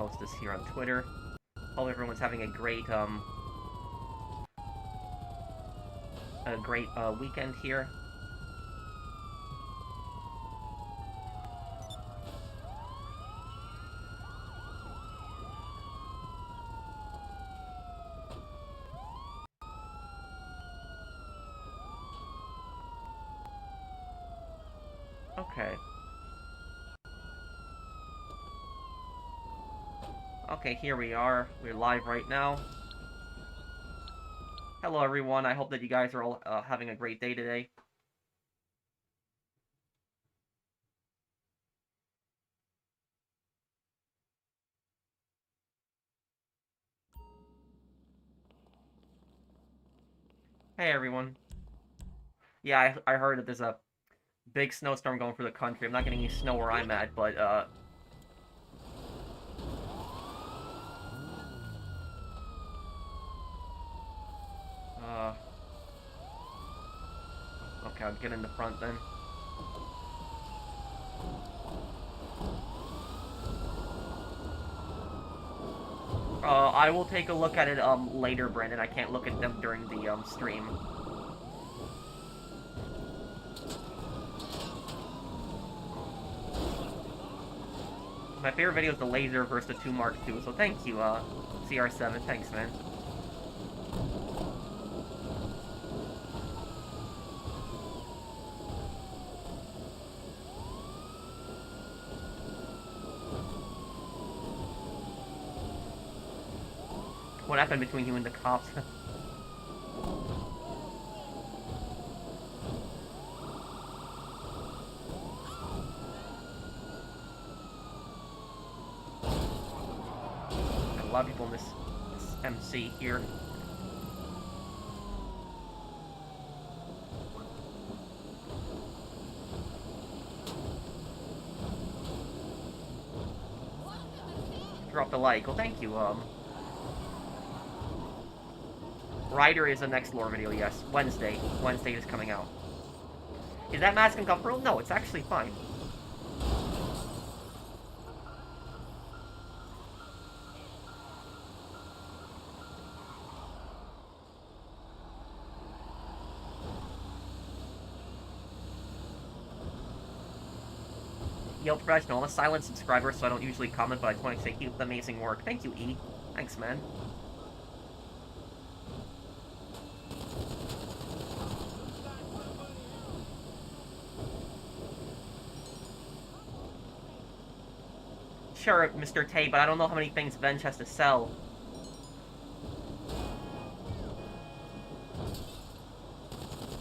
post this here on Twitter. Hope everyone's having a great weekend here. Okay. Okay, here we are. We're live right now. Hello, everyone. I hope that you guys are all having a great day today. Hey, everyone. Yeah, I heard that there's a big snowstorm going through the country. I'm not getting any snow where I'm at, but, okay, I'll get in the front then. I will take a look at it, later, Brandon. I can't look at them during the, stream. My favorite video is the laser versus the 2 Mark II, so thank you, CR7. Thanks, man. What happened between you and the cops? A lot of people in this MC here. Drop the like. Well, thank you, Rider is the next lore video, yes. Wednesday. Wednesday is coming out. Is that mask uncomfortable? No, it's actually fine. Yo, Professional, I'm a silent subscriber, so I don't usually comment, but I just want to say keep up the amazing work. Thank you, E. Thanks, man. Sure, Mr. Tay, but I don't know how many things Venge has to sell.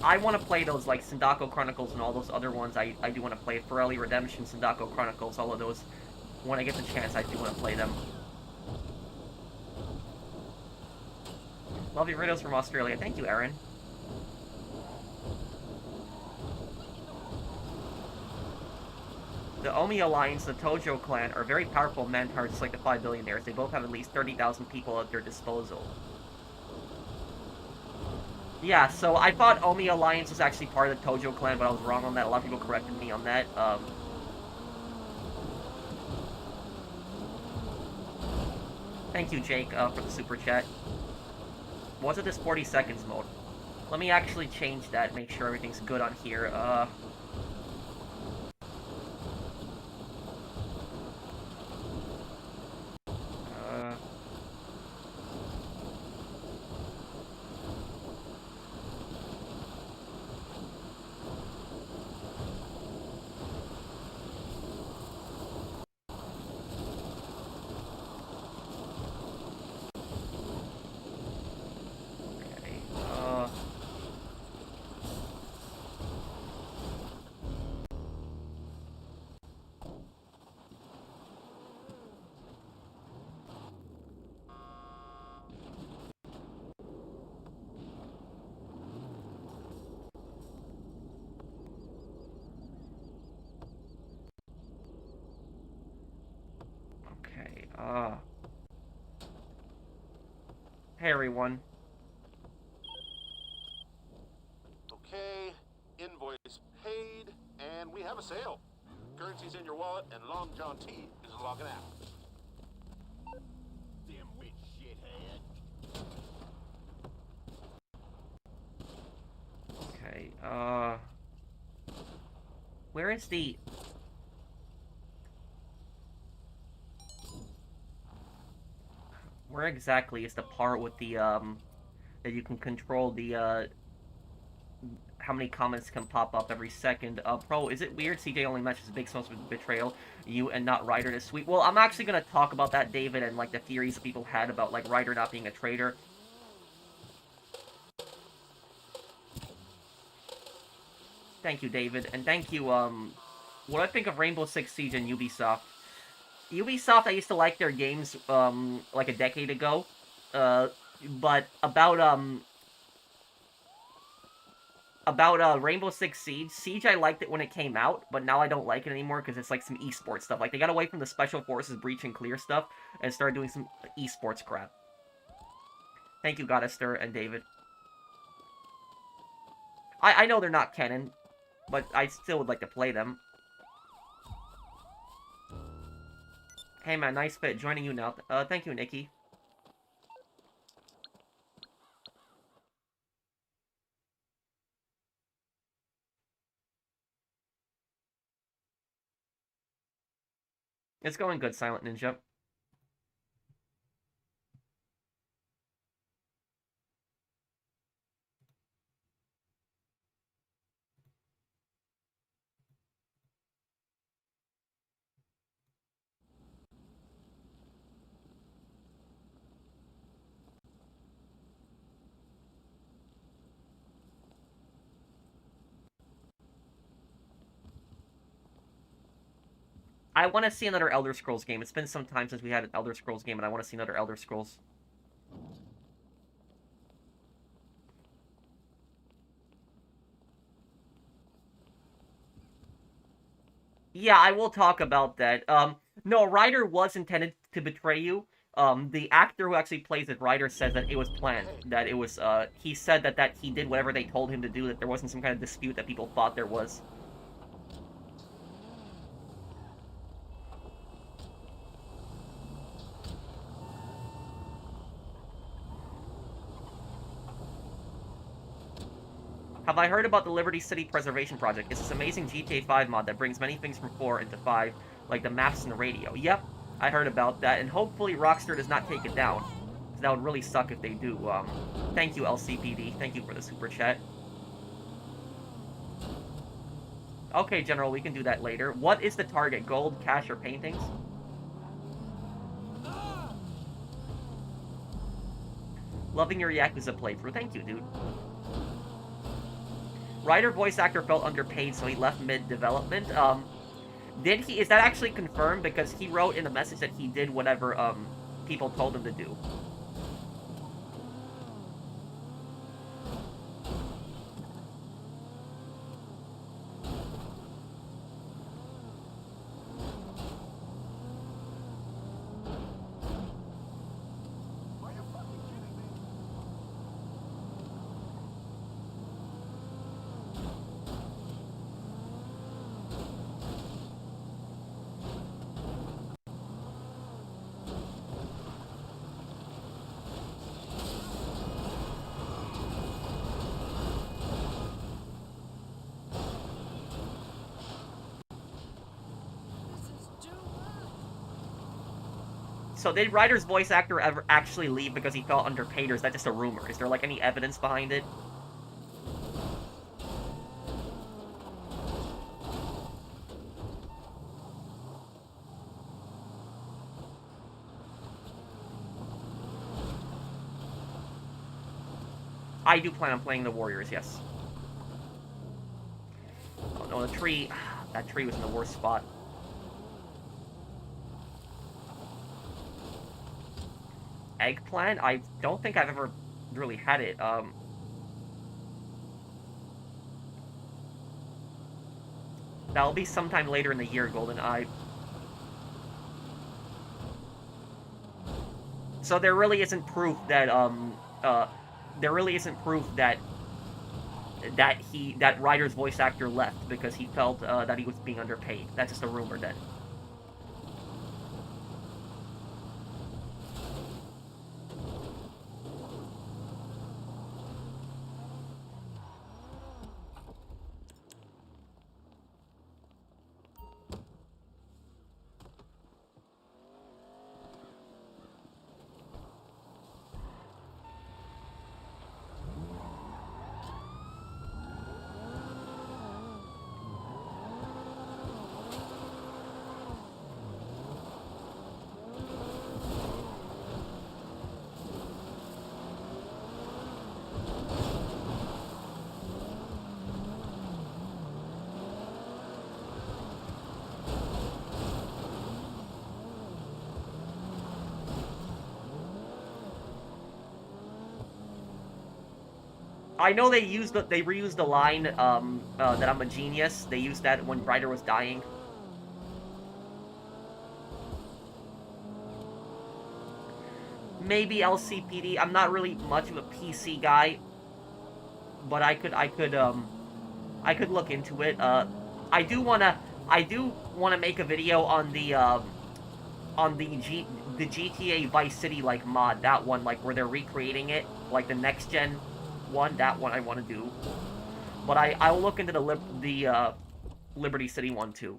I want to play those, like, Sindako Chronicles and all those other ones. I do want to play Ferelli Redemption, Sindako Chronicles, all of those. When I get the chance, I do want to play them. Love your videos from Australia. Thank you, Aaron. The Omi Alliance and the Tojo clan are very powerful men-hearts just like the 5 billionaires. They both have at least 30,000 people at their disposal. Yeah, so I thought Omi Alliance was actually part of the Tojo clan, but I was wrong on that. A lot of people corrected me on that. Thank you, Jake, for the super chat. Was it this 40 seconds mode? Let me actually change that, make sure everything's good on here. Hey, everyone. Okay, invoice paid, and we have a sale. Currency's in your wallet, and Long John T is logging out. Where is the... Where exactly is the part with the, that you can control the, how many comments can pop up every second? Pro, is it weird CJ only mentions Big Smoke's betrayal, you and not Ryder this week? Well, I'm actually gonna talk about that, David, and, like, the theories that people had about, like, Ryder not being a traitor. Thank you, David, and thank you, what I think of Rainbow Six Siege and Ubisoft. Ubisoft, I used to like their games, like a decade ago, but about Rainbow Six Siege. Siege, I liked it when it came out, but now I don't like it anymore because it's like some esports stuff. Like, they got away from the Special Forces breach and clear stuff and started doing some esports crap. Thank you, Goddester and David. I know they're not canon, but I still would like to play them. Hey man, nice fit. Joining you now. Thank you, Nikki. It's going good, Silent Ninja. I want to see another Elder Scrolls game. It's been some time since we had an Elder Scrolls game, and I want to see another Elder Scrolls. Yeah, I will talk about that. No, Ryder was intended to betray you. The actor who actually plays it, Ryder, says that it was planned. That it was, he said that he did whatever they told him to do, that there wasn't some kind of dispute that people thought there was. Have I heard about the Liberty City Preservation Project? It's this amazing GTA 5 mod that brings many things from 4 into 5, like the maps and the radio. Yep, I heard about that, and hopefully Rockstar does not take it down. Because that would really suck if they do. Thank you, LCPD. Thank you for the super chat. Okay, General, we can do that later. What is the target? Gold, cash, or paintings? Loving your Yakuza playthrough. Thank you, dude. Ryder voice actor felt underpaid, so he left mid-development. Did he? Is that actually confirmed? Because he wrote in a message that he did whatever, people told him to do. So did Ryder's voice actor ever actually leave because he felt underpaid, or is that just a rumor? Is there, like, any evidence behind it? I do plan on playing the Warriors, yes. Oh no, the tree... That tree was in the worst spot. Eggplant? I don't think I've ever really had it. That'll be sometime later in the year, Golden Eye. So there really isn't proof that, there really isn't proof that Ryder's voice actor left because he felt, that he was being underpaid. That's just a rumor then. I know they reused the line that I'm a genius. They used that when Ryder was dying. Maybe LCPD. I'm not really much of a PC guy, but I could look into it. I do wanna make a video on the GTA Vice City like mod, that one, like where they're recreating it, like the next gen one. That one I want to do, but I'll look into the Liberty City one too.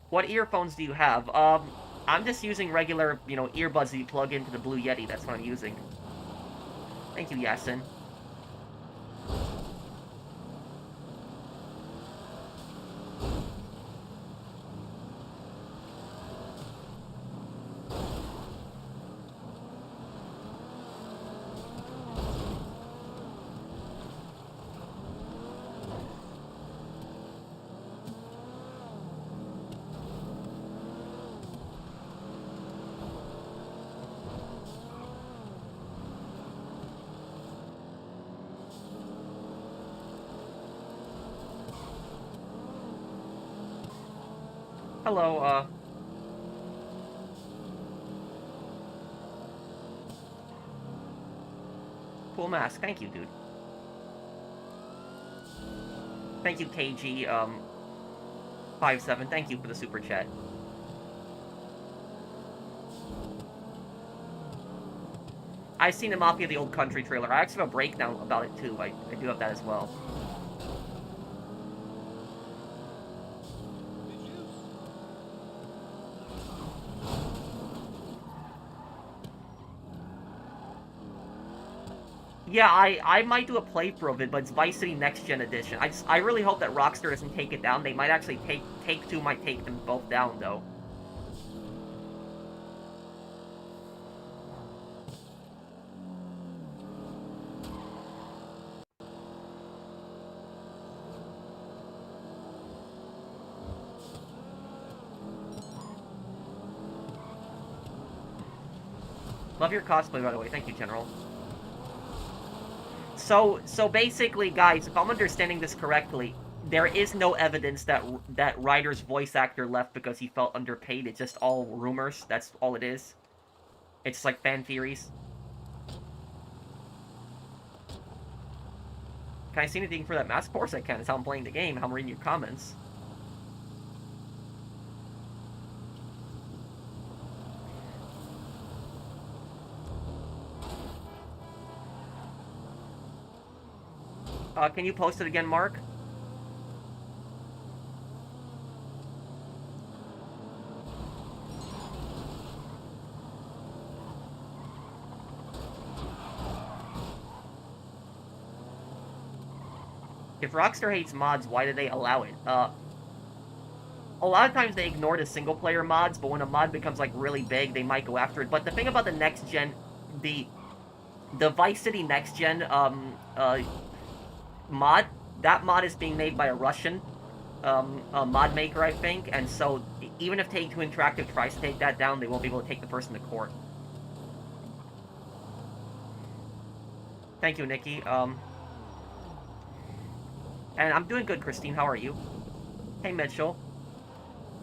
What earphones do you have? I'm just using regular, earbuds that you plug into the Blue Yeti. That's what I'm using. Thank you, Yasin. Hello, cool mask. Thank you, dude. Thank you, KG, 57. Thank you for the super chat. I've seen the Mafia the Old Country trailer. I actually have a breakdown about it, too. I do have that as well. Yeah, I might do a playthrough of it, but it's Vice City Next Gen Edition. I really hope that Rockstar doesn't take it down. They might actually Take-Two might take them both down, though. Love your cosplay, by the way. Thank you, General. So basically, guys, if I'm understanding this correctly, there is no evidence that Ryder's voice actor left because he felt underpaid. It's just all rumors. That's all it is. It's like fan theories. Can I see anything for that mask? Of course I can. It's how I'm playing the game, how I'm reading your comments. Can you post it again, Mark? If Rockstar hates mods, why do they allow it? A lot of times they ignore the single-player mods, but when a mod becomes, like, really big, they might go after it. But the thing about the next-gen... The Vice City next-gen, mod, that mod is being made by a Russian mod maker, I think, and so even if Take-Two Interactive tries to take that down, they won't be able to take the person to court. Thank you, Nikki. And I'm doing good, Christine. How are you? Hey, Mitchell.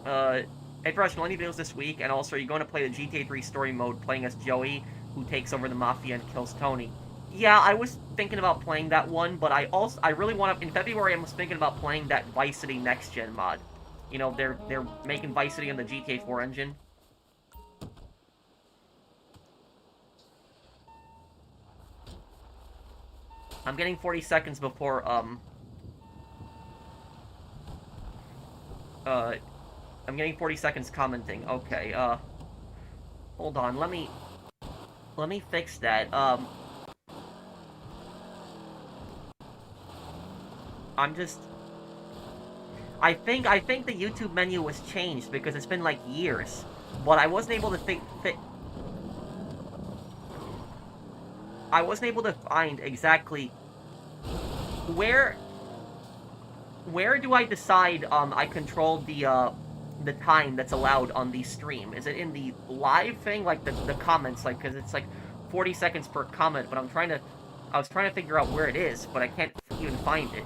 Hey, Professional, any videos this week? And also, are you going to play the GTA 3 story mode, playing as Joey, who takes over the Mafia and kills Tony? Yeah, I was thinking about playing that one, but I really want to... In February, I was thinking about playing that Vice City Next Gen mod. You know, they're making Vice City on the GTA 4 engine. I'm getting 40 seconds before, I'm getting 40 seconds commenting. Okay, hold on, let me fix that. I'm just... I think the YouTube menu was changed because it's been, like, years. But I wasn't able to I wasn't able to find exactly... Where do I decide, I control the the time that's allowed on the stream? Is it in the live thing, like the comments, like, because it's like 40 seconds per comment, but I was trying to figure out where it is, but I can't even find it.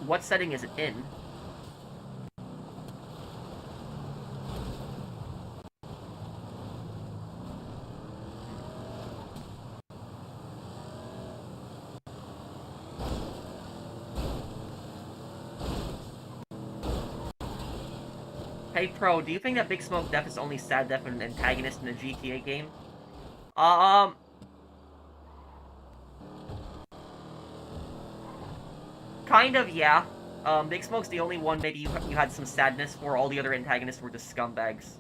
What setting is it in? Hey Pro, do you think that Big Smoke Death is only sad death and an antagonist in a GTA game? Kind of, yeah. Big Smoke's the only one maybe you had some sadness for. All the other antagonists were just scumbags.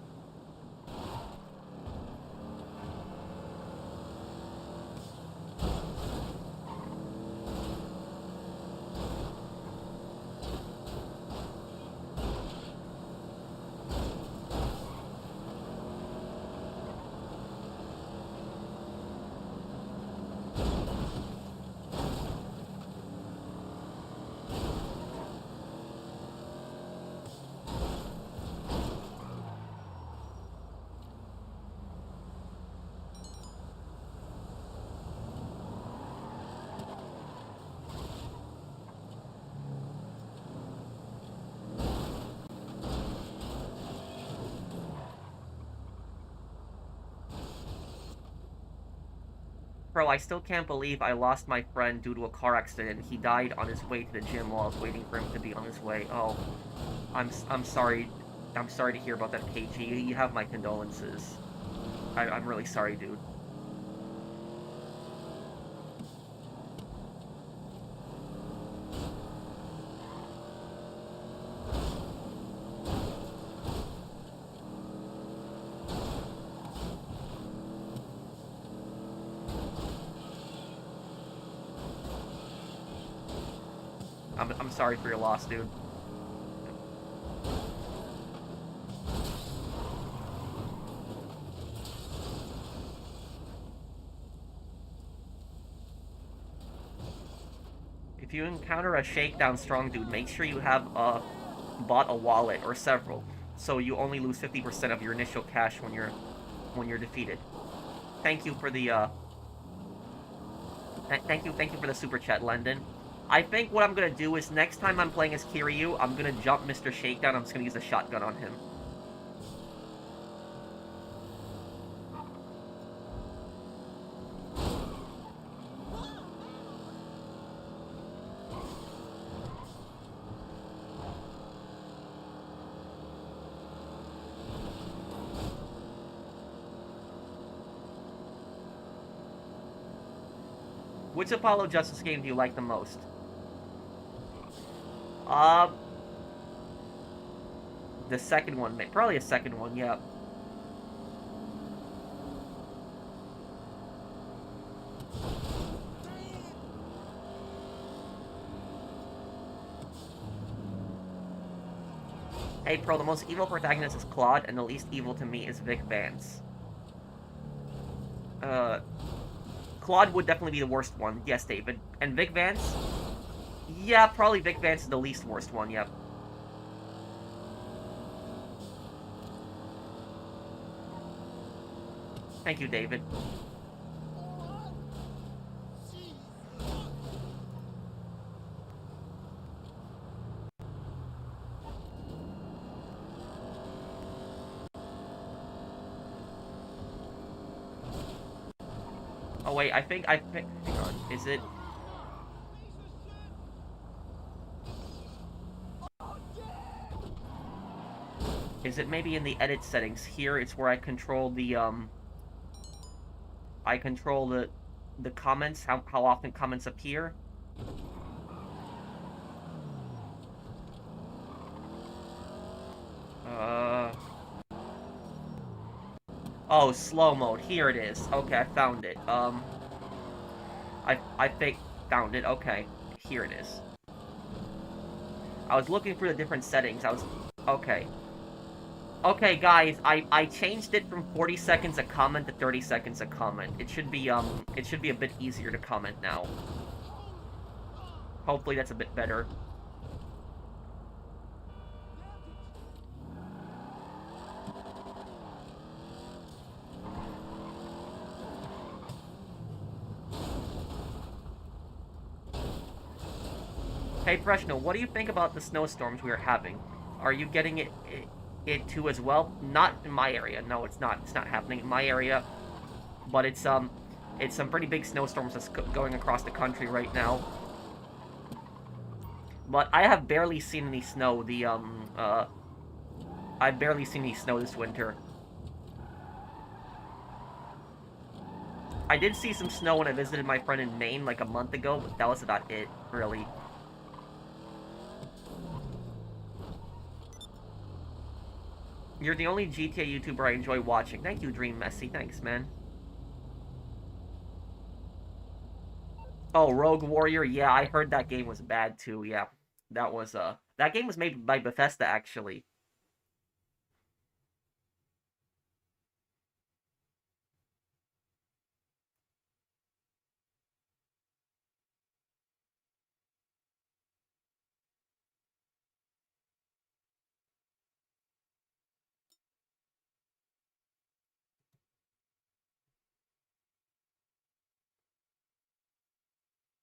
Bro, I still can't believe I lost my friend due to a car accident. He died on his way to the gym while I was waiting for him to be on his way. Oh, I'm sorry. I'm sorry to hear about that, KG. You have my condolences. I'm really sorry, dude. I'm sorry for your loss, dude. If you encounter a shakedown strong dude, make sure you have bought a wallet or several, so you only lose 50% of your initial cash when you're defeated. Thank you for the thank you for the super chat, Lendon. I think what I'm gonna do is next time I'm playing as Kiryu, I'm gonna jump Mr. Shakedown. I'm just gonna use a shotgun on him. Which Apollo Justice game do you like the most? The second one, probably a second one, yeah. Hey, Pro, the most evil protagonist is Claude, and the least evil to me is Vic Vance. Claude would definitely be the worst one. Yes, David. And Vic Vance? Yeah, probably Vic Vance is the least worst one, yep. Thank you, David. Oh wait, I think hang on, is it? Is it maybe in the edit settings? Here, it's where I control the the comments, how often comments appear. Oh, slow mode. Here it is. Okay, I found it. I think found it. Okay, here it is. I was looking for the different settings. Okay. Okay, guys, I changed it from 40 seconds a comment to 30 seconds a comment. It should be a bit easier to comment now. Hopefully that's a bit better. Hey, Professional, what do you think about the snowstorms we are having? Are you getting it too as well? Not in my area. No, it's not. It's not happening in my area. But it's some pretty big snowstorms that's going across the country right now. But I have barely seen any snow. I've barely seen any snow this winter. I did see some snow when I visited my friend in Maine like a month ago, but that was about it, really. You're the only GTA YouTuber I enjoy watching. Thank you, Dream Messi. Thanks, man. Oh, Rogue Warrior. Yeah, I heard that game was bad too. Yeah, that game was made by Bethesda actually.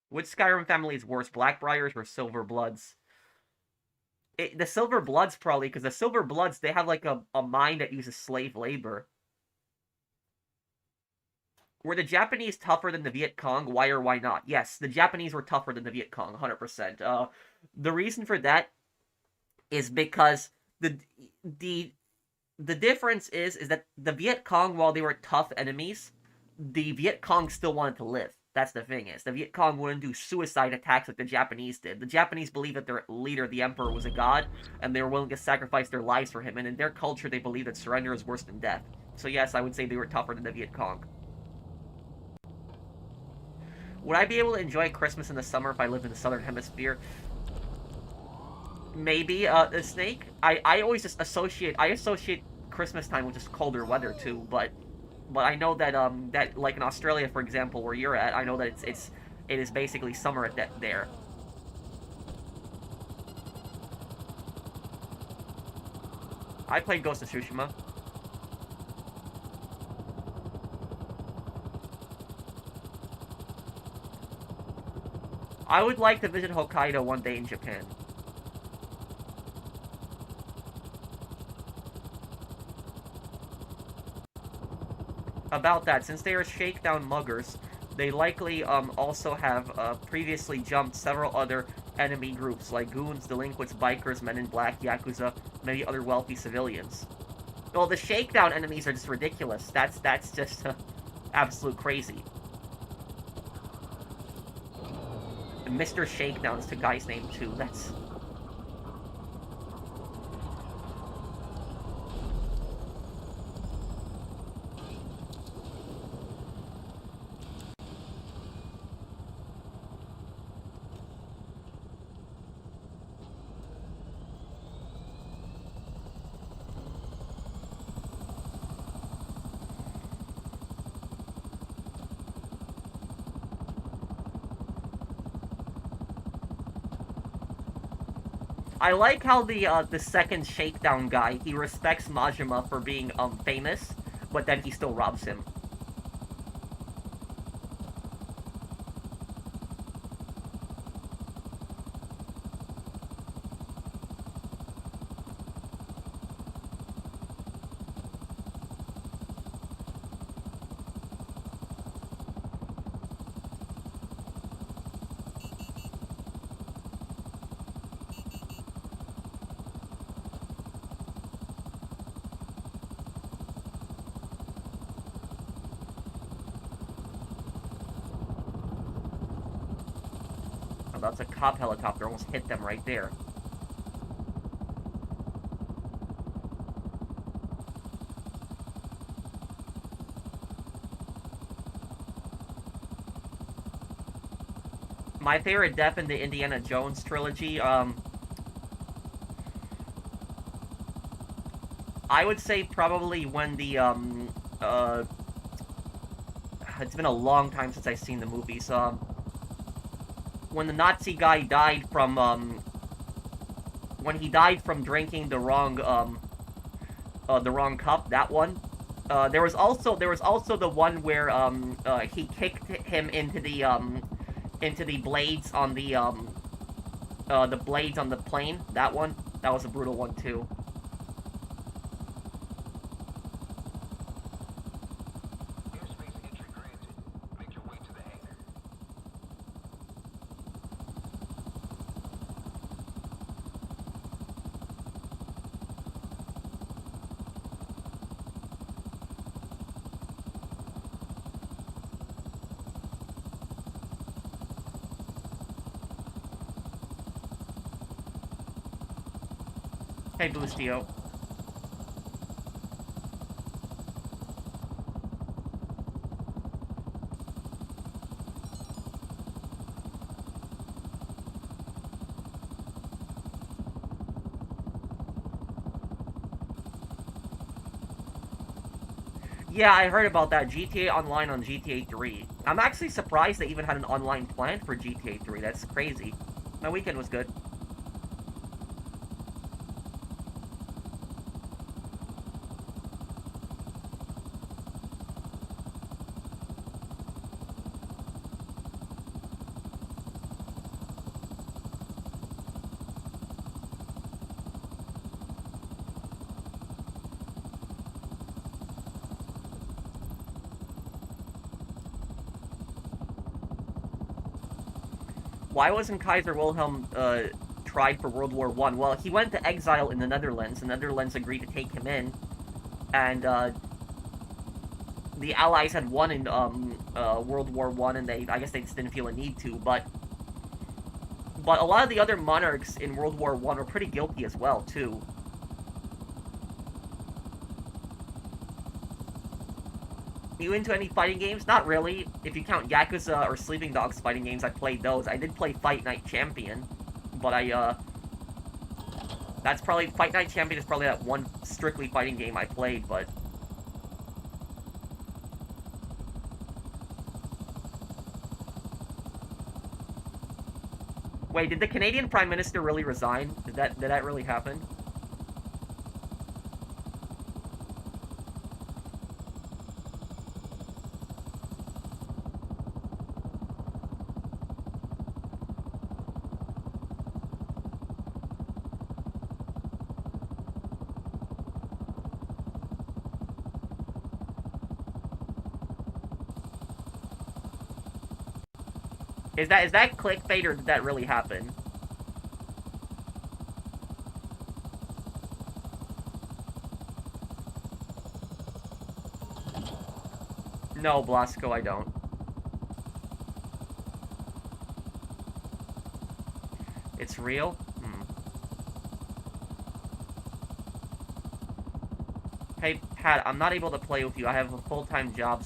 Which Skyrim family is worse, Blackbriars or Silver Bloods? The Silver Bloods probably, because the Silver Bloods, they have like a mine that uses slave labor. Were the Japanese tougher than the Viet Cong? Why or why not? Yes, the Japanese were tougher than the Viet Cong, 100%. The reason for that is because the the difference is that the Viet Cong, while they were tough enemies, the Viet Cong still wanted to live. That's the thing is, the Viet Cong wouldn't do suicide attacks like the Japanese did. The Japanese believed that their leader, the Emperor, was a god, and they were willing to sacrifice their lives for him. And in their culture, they believe that surrender is worse than death. So yes, I would say they were tougher than the Viet Cong. Would I be able to enjoy Christmas in the summer if I lived in the Southern Hemisphere? Maybe, the Snake. I always just associate Christmas time with just colder weather too, but I know that that like in Australia, for example, where you're at, I know that it is basically summer at that there. I played Ghost of Tsushima. I would like to visit Hokkaido one day in Japan. About that, since they are shakedown muggers, they likely also have previously jumped several other enemy groups like goons, delinquents, bikers, men in black, yakuza, maybe other wealthy civilians. Well, the shakedown enemies are just ridiculous. That's just absolute crazy. Mr. Shakedown is the guy's name too. That's... I like how the second Shakedown guy, he respects Majima for being famous, but then he still robs him. That's a cop helicopter, almost hit them right there. My favorite death in the Indiana Jones trilogy, I would say probably when the, it's been a long time since I've seen the movies, when the Nazi guy died from, when he died from drinking the wrong cup, that one. There was also the one where, he kicked him into the blades on the, The blades on the plane, that one, that was a brutal one too. Airspace entry granted. Make your way to the hangar. Hey, Boostio. Yeah, I heard about that. GTA Online on GTA 3. I'm actually surprised they even had an online plan for GTA 3. That's crazy. My weekend was good. Why wasn't Kaiser Wilhelm tried for World War I? Well, he went to exile in the Netherlands. The Netherlands agreed to take him in, and the Allies had won in World War I, and I guess they just didn't feel a need to. But a lot of the other monarchs in World War I were pretty guilty as well too. You into any fighting games? Not really. If you count Yakuza or Sleeping Dogs fighting games, I played those. I did play Fight Night Champion, but that's probably... Fight Night Champion is probably that one strictly fighting game I played, but... Wait, did the Canadian Prime Minister really resign? Did that really happen? Is that clickbait, or did that really happen? No, Blasco, I don't. It's real? Hmm. Hey, Pat, I'm not able to play with you. I have a full-time job.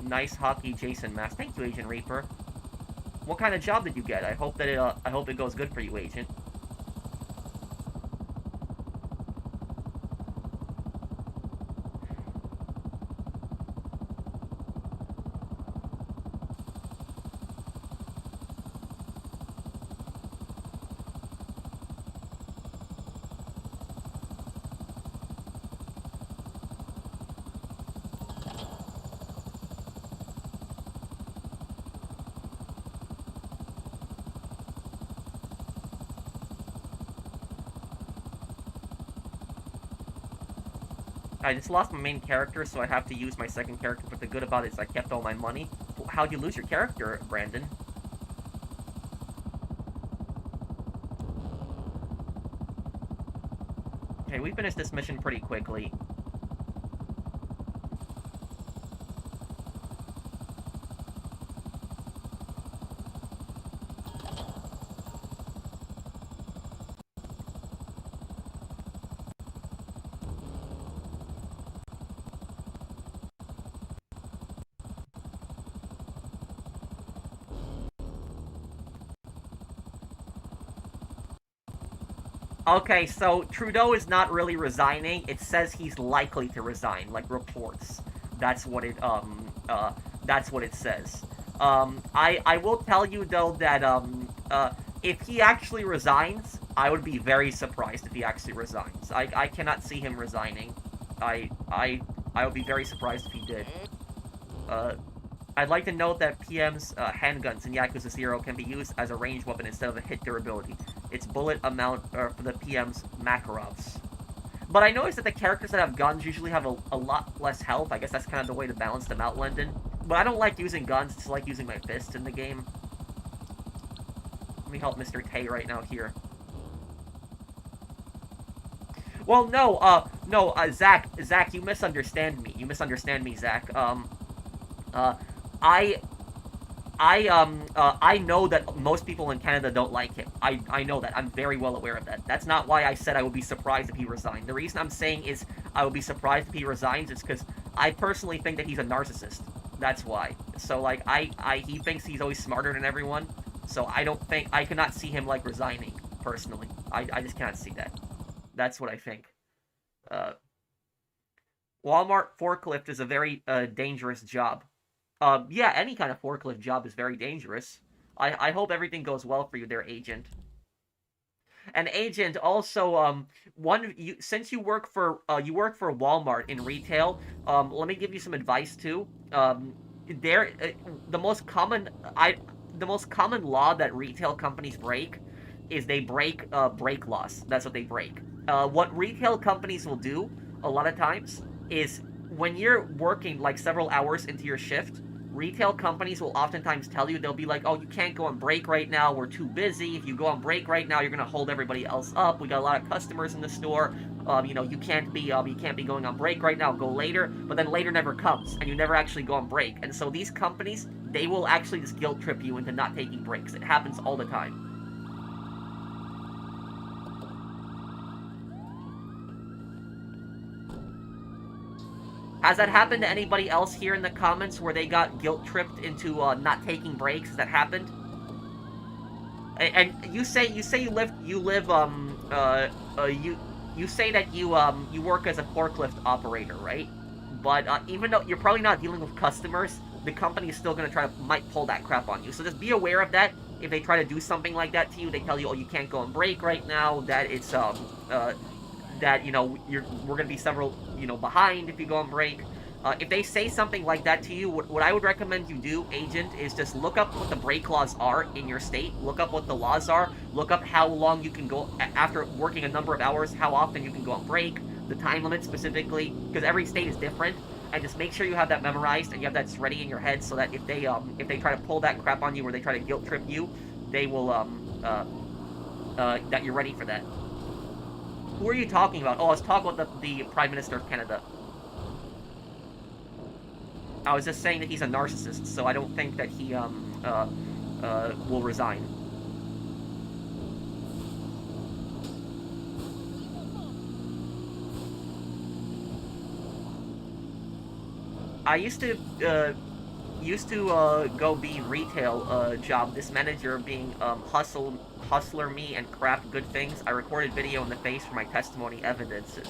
Nice hockey, Jason Mass. Thank you, Agent Reaper. What kind of job did you get? I hope that I hope it goes good for you, Agent. I just lost my main character, so I have to use my second character, but the good about it is I kept all my money. How'd you lose your character, Brandon? Okay, we finished this mission pretty quickly. Okay, so Trudeau is not really resigning. It says he's likely to resign, like reports. That's what it says. I will tell you though that if he actually resigns, I would be very surprised if he actually resigns. I cannot see him resigning. I would be very surprised if he did. I'd like to note that PM's handguns in Yakuza 0 can be used as a ranged weapon instead of a hit durability. Its bullet amount for the PM's Makarovs. But I noticed that the characters that have guns usually have a lot less health. I guess that's kind of the way to balance them out, London. But I don't like using guns, it's like using my fists in the game. Let me help Mr. Tay right now here. Well, no, Zach, you misunderstand me. You misunderstand me, Zach. Uh, I I know that most people in Canada don't like him. I know that. I'm very well aware of that. That's not why I said I would be surprised if he resigned. The reason I'm saying is I would be surprised if he resigns is because I personally think that he's a narcissist. That's why. So, like, he thinks he's always smarter than everyone. So I cannot see him, like, resigning, personally. I just cannot see that. That's what I think. Uh, Walmart forklift is a very dangerous job. Yeah, any kind of forklift job is very dangerous. I hope everything goes well for you there, Agent. And Agent, also, since you work for Walmart in retail, let me give you some advice too. There, the most common law that retail companies break is they break brake laws. That's what they break. What retail companies will do a lot of times is when you're working like several hours into your shift, retail companies will oftentimes tell you, they'll be like, oh, you can't go on break right now, we're too busy. If you go on break right now, you're gonna hold everybody else up. We got a lot of customers in the store. You can't be going on break right now, go later. But then later never comes, and you never actually go on break. And so these companies, they will actually just guilt trip you into not taking breaks. It happens all the time. Has that happened to anybody else here in the comments where they got guilt-tripped into not taking breaks? Has that happened? And you say you say you say that you work as a forklift operator, right? But even though you're probably not dealing with customers, the company is still gonna might pull that crap on you. So just be aware of that. If they try to do something like that to you, they tell you, oh, you can't go on break right now. That it's that we're gonna be several behind if you go on break. If they say something like that to you, what I would recommend you do, Agent, is just look up what the break laws are in your state. Look up what the laws are. Look up how long you can go after working a number of hours, how often you can go on break, the time limit specifically, because every state is different. And just make sure you have that memorized and you have that ready in your head, so that if they try to pull that crap on you or they try to guilt trip you, they will that you're ready for that. Who are you talking about? Oh, I was talking about the Prime Minister of Canada. I was just saying that he's a narcissist, so I don't think that he will resign. I used to go be retail job. This manager being hustler me and craft good things. I recorded video in the face for my testimony evidences.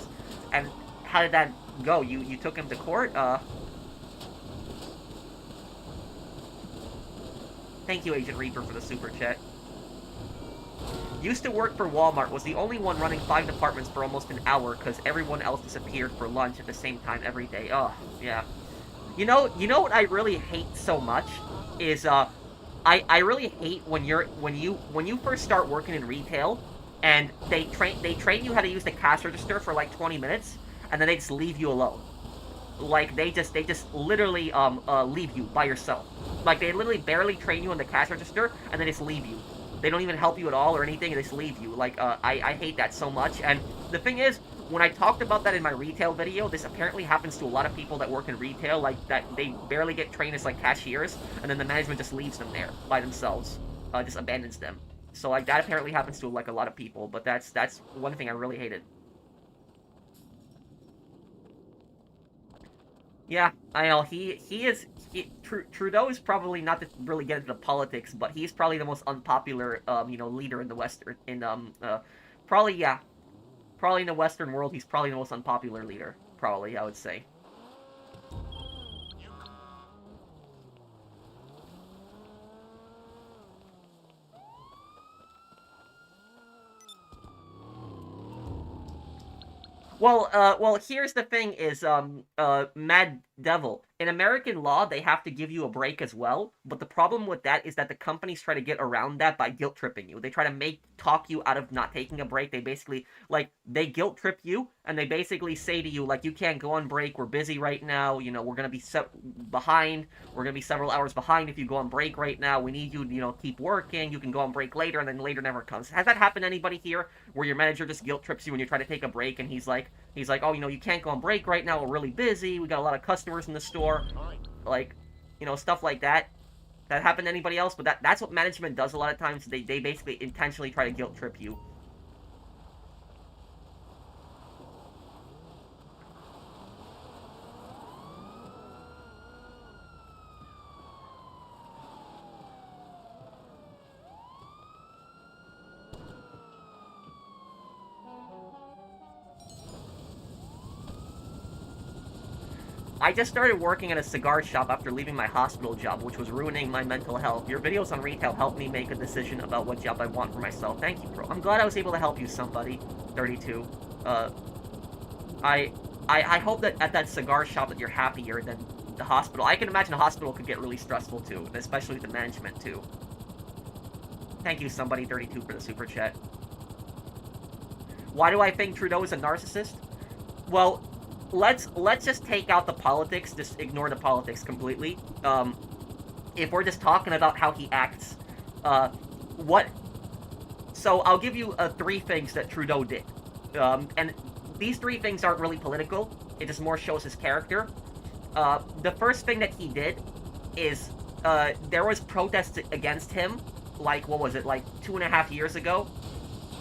And how did that go? You took him to court? Thank you, Agent Reaper, for the super chat. Used to work for Walmart, was the only one running 5 departments for almost an hour because everyone else disappeared for lunch at the same time every day. Oh, yeah. You know what I really hate so much is I really hate when you first start working in retail and they train you how to use the cash register for like 20 minutes and then they just leave you alone. Like they just literally leave you by yourself. Like they literally barely train you on the cash register and they just leave you. They don't even help you at all or anything, and they just leave you. Like I hate that so much. And the thing is, when I talked about that in my retail video, this apparently happens to a lot of people that work in retail, like that they barely get trained as like cashiers, and then the management just leaves them there by themselves, just abandons them. So like that apparently happens to like a lot of people, but that's one thing I really hated. Yeah, I know. Trudeau is probably not to really get into politics, but he's probably the most unpopular, leader in the Western, probably, yeah. Probably in the Western world, he's probably the most unpopular leader. Probably, I would say. Well, here's the thing: is Devil, in American law, they have to give you a break as well, but the problem with that is that the companies try to get around that by guilt tripping you. They try to talk you out of not taking a break. They basically, like, they guilt trip you, and they basically say to you, like, you can't go on break, we're busy right now, you know, we're gonna be behind, we're gonna be several hours behind if you go on break right now, we need you to, you know, keep working, you can go on break later, and then later never comes. Has that happened to anybody here, where your manager just guilt trips you when you try to take a break, and he's like, oh, you know, you can't go on break right now, we're really busy, we got a lot of customers in the store, like, you know, stuff like that. That happened to anybody else, but that's what management does a lot of times. They basically intentionally try to guilt trip you. I just started working at a cigar shop after leaving my hospital job, which was ruining my mental health. Your videos on retail helped me make a decision about what job I want for myself. Thank you, bro. I'm glad I was able to help you, somebody. 32. I, I hope that at that cigar shop that you're happier than the hospital. I can imagine a hospital could get really stressful, too, especially the management, too. Thank you, somebody, 32, for the super chat. Why do I think Trudeau is a narcissist? Well, let's just take out the politics, just ignore the politics completely. If we're just talking about how he acts, so I'll give you 3 things that Trudeau did. And these 3 things aren't really political, it just more shows his character. The first thing that he did is, there was protests against him, like, what was it, like 2.5 years ago?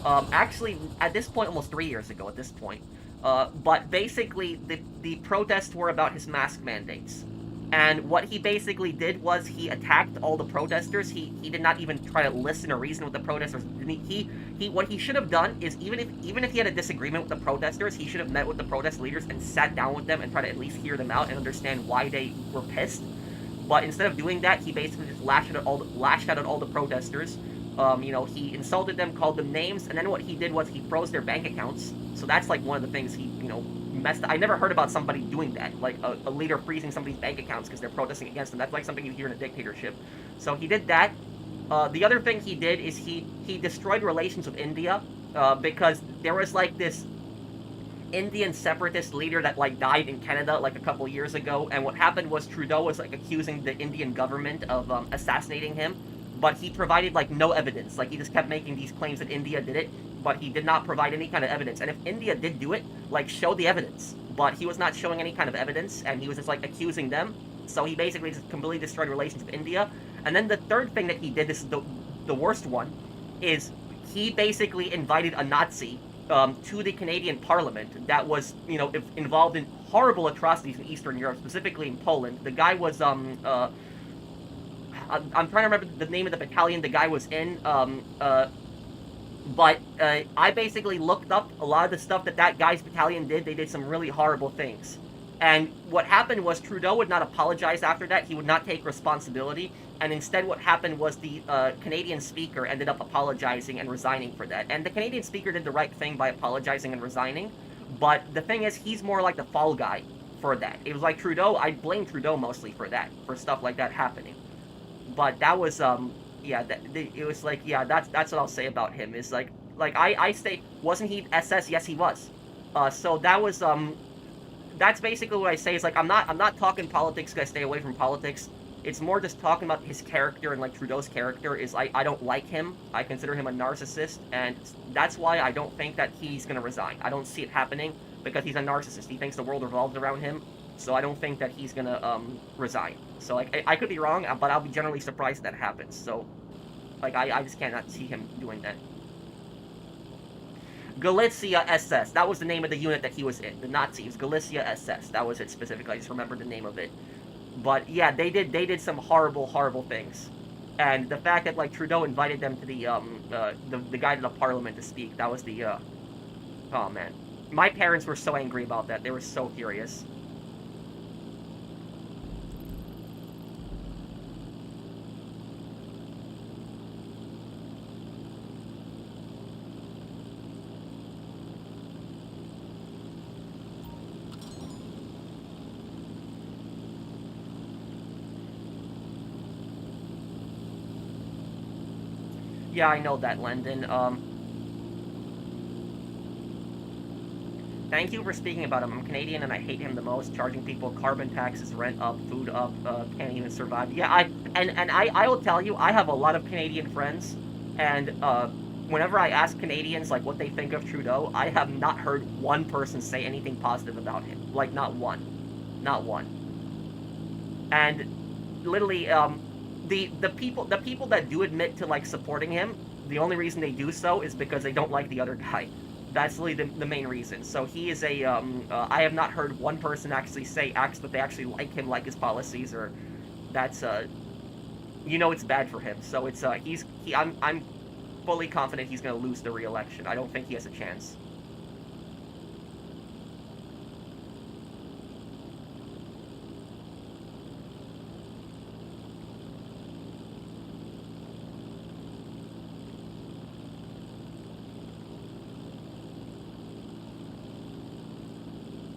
Actually, at this point, almost 3 years ago at this point. But basically, the protests were about his mask mandates. And what he basically did was he attacked all the protesters. He did not even try to listen or reason with the protesters. What he should have done is, even if he had a disagreement with the protesters, he should have met with the protest leaders and sat down with them and tried to at least hear them out and understand why they were pissed. But instead of doing that, he basically just lashed out at all the protesters. You know, he insulted them, called them names, and then what he did was he froze their bank accounts. So that's like one of the things he, you know, messed up. I never heard about somebody doing that, like a leader freezing somebody's bank accounts because they're protesting against them. That's like something you hear in a dictatorship. So he did that. The other thing he did is he destroyed relations with India, because there was like this Indian separatist leader that like died in Canada like a couple years ago, and what happened was Trudeau was like accusing the Indian government of assassinating him, but he provided like no evidence. Like he just kept making these claims that India did it, but he did not provide any kind of evidence. And if India did do it, like show the evidence. But he was not showing any kind of evidence, and he was just like accusing them. So he basically just completely destroyed relations with India. And then the third thing that he did, this is the worst one, is he basically invited a Nazi to the Canadian Parliament that was, you know, involved in horrible atrocities in Eastern Europe, specifically in Poland. The guy was, I'm trying to remember the name of the battalion the guy was in, but I basically looked up a lot of the stuff that guy's battalion did. They did some really horrible things. And what happened was Trudeau would not apologize after that. He would not take responsibility. And instead what happened was the Canadian speaker ended up apologizing and resigning for that. And the Canadian speaker did the right thing by apologizing and resigning. But the thing is, he's more like the fall guy for that. It was like Trudeau, I blame Trudeau mostly for that, for stuff like that happening. But that was, yeah, it was like, yeah, that's what I'll say about him, is like I say, wasn't he SS? Yes, he was. So that was, that's basically what I say, is like, I'm not talking politics because I stay away from politics. It's more just talking about his character, and like Trudeau's character is, I don't like him. I consider him a narcissist, and that's why I don't think that he's gonna resign. I don't see it happening, because he's a narcissist. He thinks the world revolves around him, so I don't think that he's gonna resign. So like, I could be wrong, but I'll be generally surprised if that happens. So like, I just cannot see him doing that. Galicia SS. That was the name of the unit that he was in. The Nazis. Galicia SS. That was it specifically. I just remembered the name of it. But yeah, they did some horrible, horrible things. And the fact that like Trudeau invited them to the guy to the Parliament to speak, that was the oh man. My parents were so angry about that. They were so furious. Yeah, I know that, Lendon. Thank you for speaking about him. I'm Canadian and I hate him the most. Charging people carbon taxes, rent up, food up, can't even survive. Yeah, I will tell you, I have a lot of Canadian friends, and whenever I ask Canadians like what they think of Trudeau, I have not heard one person say anything positive about him. Like not one, not one. And literally, the people that do admit to like supporting him, the only reason they do so is because they don't like the other guy. That's really the main reason. So he is a I have not heard one person actually say acts that they actually like him, like his policies, or that's it's bad for him. So it's I'm fully confident he's gonna lose the re-election. I don't think he has a chance.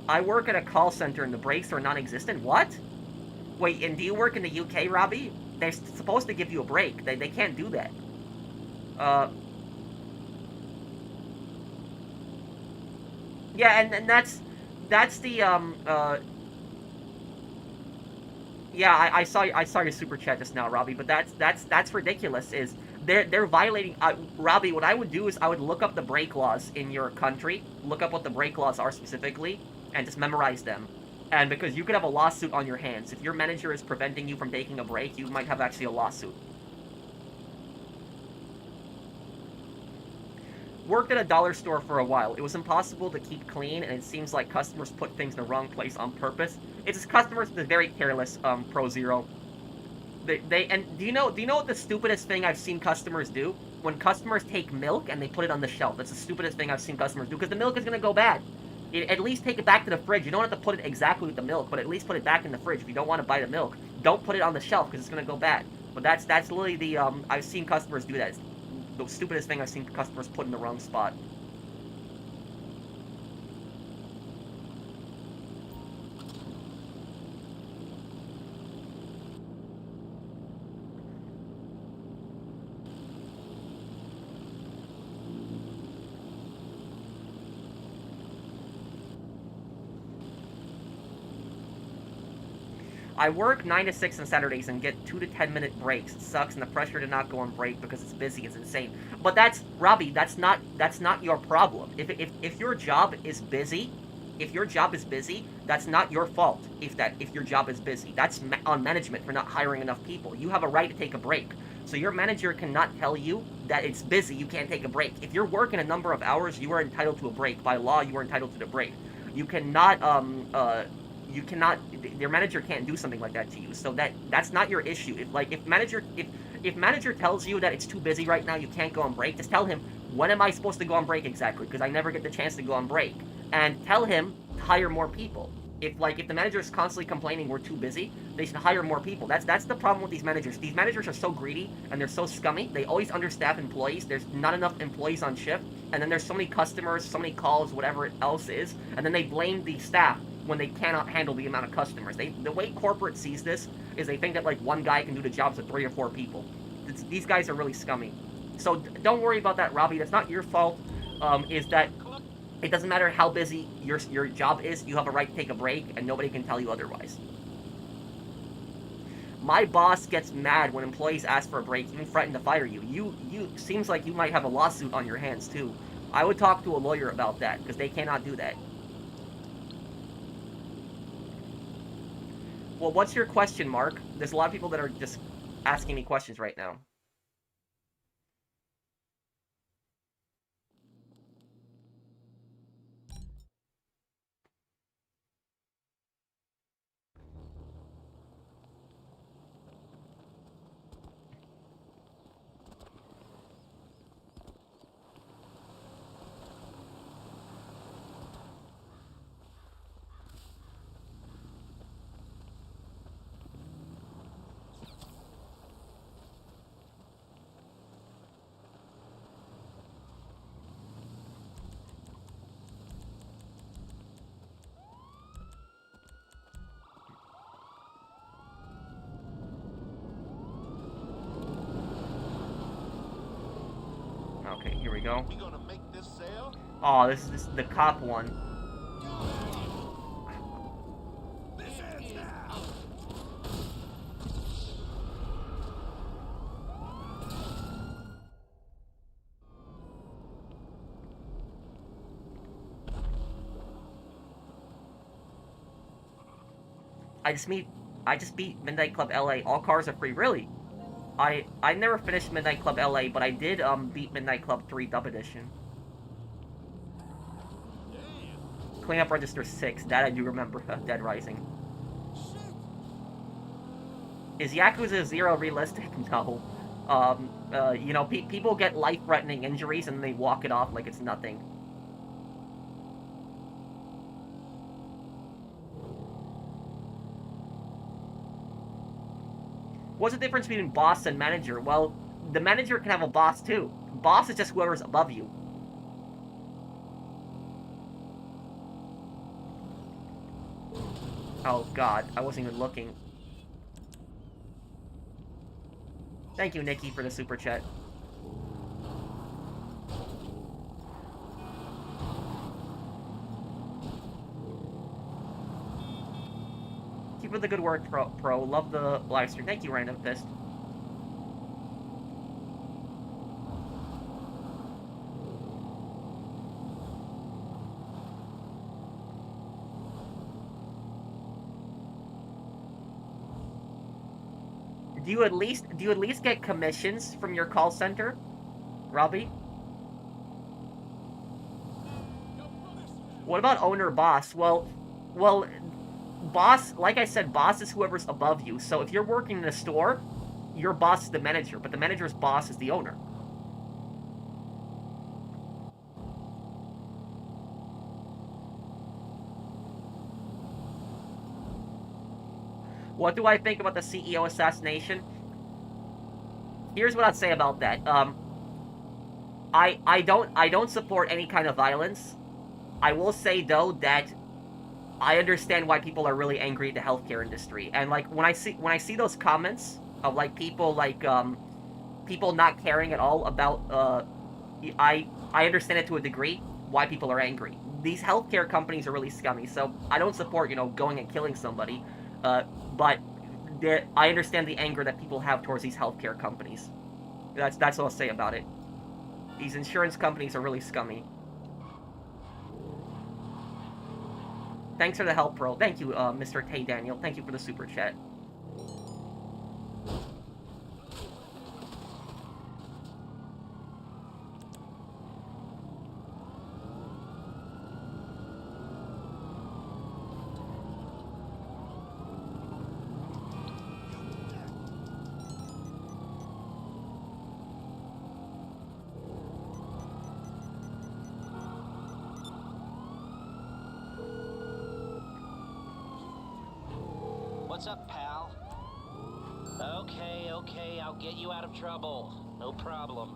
I work at a call center and the breaks are non-existent. What? Wait, and do you work in the UK, Robbie? They're supposed to give you a break. They can't do that. Uh, yeah, and that's the yeah, I saw your super chat just now, Robbie. But that's ridiculous. Is they're violating Robbie? What I would do is I would look up the break laws in your country, look up what the break laws are specifically, and just memorize them. And because you could have a lawsuit on your hands if your manager is preventing you from taking a break, you might have actually a lawsuit. Worked at a dollar store for a while. It was impossible to keep clean, and it seems like customers put things in the wrong place on purpose. It's just customers that are very careless. Pro Zero. They and do you know what the stupidest thing I've seen customers do? When customers take milk and they put it on the shelf. That's the stupidest thing I've seen customers do because the milk is gonna go bad. At least take it back to the fridge. You don't have to put it exactly with the milk, but at least put it back in the fridge. If you don't want to buy the milk, don't put it on the shelf because it's gonna go bad. But that's literally the I've seen customers do that. It's the stupidest thing I've seen customers put in the wrong spot. I work 9 to 6 on Saturdays and get 2 to 10 minute breaks. It sucks, and the pressure to not go on break because it's busy is insane. But that's Robbie. That's not your problem. If your job is busy, that's not your fault. If your job is busy, that's on management for not hiring enough people. You have a right to take a break. So your manager cannot tell you that it's busy. You can't take a break. If you're working a number of hours, you are entitled to a break. By law, you are entitled to the break. You cannot you cannot your manager can't do something like that to you. So that's not your issue. If manager tells you that it's too busy right now, you can't go on break, just tell him, when am I supposed to go on break exactly, because I never get the chance to go on break. And tell him to hire more people. If the manager is constantly complaining we're too busy, they should hire more people. That's the problem with these managers. These managers are so greedy and they're so scummy. They always understaff employees. There's not enough employees on shift, and then there's so many customers, so many calls, whatever else is, and then they blame the staff when they cannot handle the amount of customers. The way corporate sees this is they think that like one guy can do the jobs of 3 or 4 people. These guys are really scummy. So don't worry about that, Robbie. That's not your fault. Is that it doesn't matter how busy your job is, you have a right to take a break, and nobody can tell you otherwise. My boss gets mad when employees ask for a break, even threaten to fire you. You seems like you might have a lawsuit on your hands too. I would talk to a lawyer about that because they cannot do that. Well, what's your question, Mark? There's a lot of people that are just asking me questions right now. we go. We gonna make this sale? Oh, this is the cop one. I just beat Midnight Club LA. All cars are free. Really? I never finished Midnight Club LA, but I did beat Midnight Club 3 Dub Edition. Cleanup Register 6. That I do remember. Dead Rising. Is Yakuza 0 realistic? No. You know, people get life-threatening injuries and they walk it off like it's nothing. What's the difference between boss and manager? Well, the manager can have a boss too. Boss is just whoever's above you. Oh god, I wasn't even looking. Thank you, Nikki, for the super chat. Keep up the good work, Pro. Love the live stream. Thank you, Random Fist. Do you at least get commissions from your call center, Robbie? What about owner boss? Well, boss, like I said, boss is whoever's above you. So if you're working in a store, your boss is the manager, but the manager's boss is the owner. What do I think about the CEO assassination? Here's what I'd say about that. I don't support any kind of violence. I will say though that I understand why people are really angry at the healthcare industry, and like when I see those comments of like people not caring at all about I understand it to a degree why people are angry. These healthcare companies are really scummy, so I don't support, you know, going and killing somebody, but I understand the anger that people have towards these healthcare companies. That's what I'll say about it. These insurance companies are really scummy. Thanks for the help, Pro. Thank you, Mr. Tay Daniel. Thank you for the super chat. What's up, pal? Okay, I'll get you out of trouble. No problem.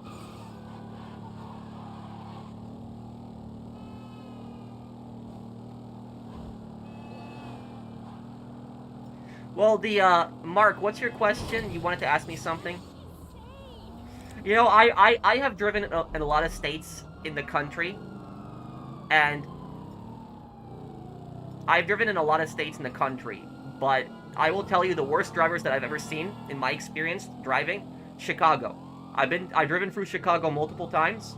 Well, Mark, what's your question? You wanted to ask me something? You know, I have driven in a lot of states in the country, and I've driven in a lot of states in the country, but I will tell you the worst drivers that I've ever seen in my experience driving, Chicago. I've driven through Chicago multiple times,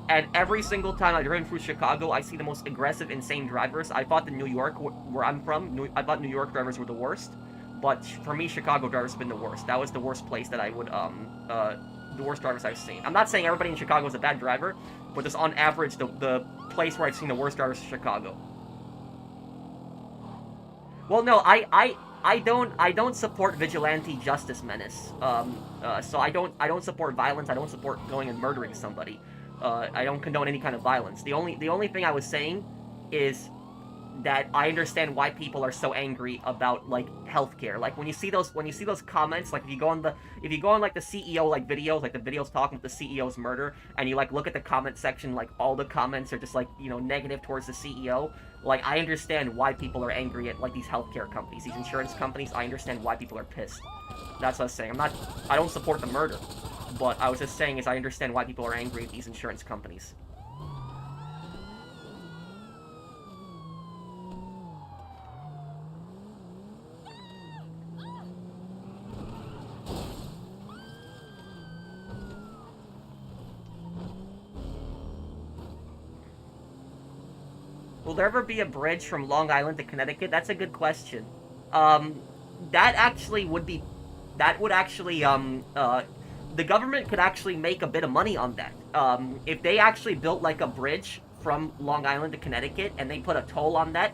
and every single time I've driven through Chicago, I see the most aggressive, insane drivers. I thought in New York, where I'm from, I thought New York drivers were the worst, but for me, Chicago drivers have been the worst. That was the worst place that I would, the worst drivers I've seen. I'm not saying everybody in Chicago is a bad driver, but just on average, the place where I've seen the worst drivers is Chicago. Well, no, I don't support vigilante justice menace. So I don't support violence. I don't support going and murdering somebody. I don't condone any kind of violence. The only thing I was saying is that I understand why people are so angry about like healthcare. Like when you see those comments, like if you go on like the CEO like videos, like the videos talking about the CEO's murder, and you like look at the comment section, like all the comments are just like, you know, negative towards the CEO. Like I understand why people are angry at like these healthcare companies, these insurance companies. I understand why people are pissed. That's what I was saying. I don't support the murder, But I was just saying is I understand why people are angry at these insurance companies. Will there ever be a bridge from Long Island to Connecticut? That's a good question. That actually would be... That would actually, the government could actually make a bit of money on that. If they actually built, like, a bridge from Long Island to Connecticut, and they put a toll on that,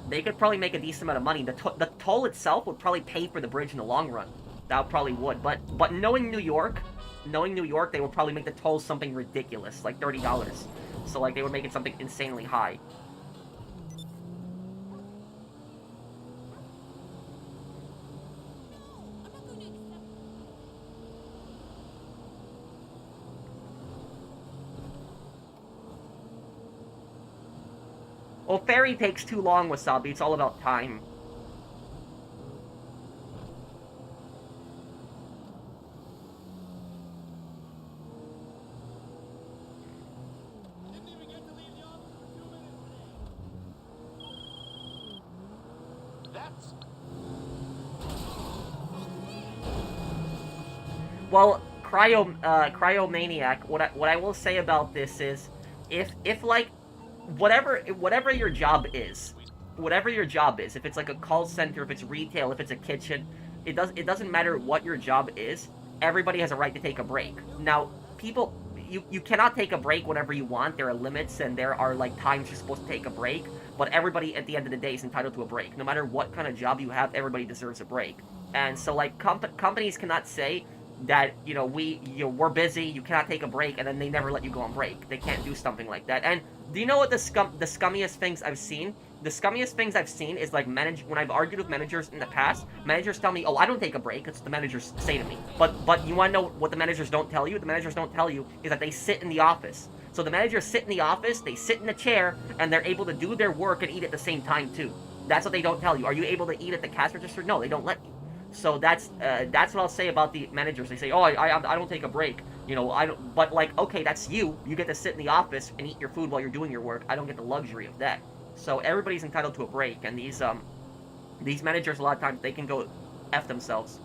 they could probably make a decent amount of money. The toll itself would probably pay for the bridge in the long run. That probably would. But knowing New York, they would probably make the toll something ridiculous, like $30. So, like, they would make it something insanely high. Well, ferry takes too long, Wasabi. It's all about time. That's... Well, Cryomaniac, what I will say about this is, if like, whatever your job is, if it's like a call center, if it's retail, if it's a kitchen, it doesn't matter what your job is. Everybody has a right to take a break. Now, people, you cannot take a break whenever you want. There are limits and there are like times you're supposed to take a break. But everybody at the end of the day is entitled to a break. No matter what kind of job you have, everybody deserves a break. And so like companies cannot say that, we're busy, you cannot take a break, and then they never let you go on break. They can't do something like that. And do you know what the scummiest things I've seen? The scummiest things I've seen is like when I've argued with managers in the past, managers tell me, oh, I don't take a break. That's what the managers say to me. But you want to know what the managers don't tell you? The managers don't tell you is that they sit in the office. So the managers sit in the office, they sit in a chair, and they're able to do their work and eat at the same time too. That's what they don't tell you. Are you able to eat at the cash register? No, they don't let you. So that's what I'll say about the managers. They say, oh, I don't take a break. I don't. But like, okay, that's you. You get to sit in the office and eat your food while you're doing your work. I don't get the luxury of that. So everybody's entitled to a break, and these managers a lot of times they can go F themselves.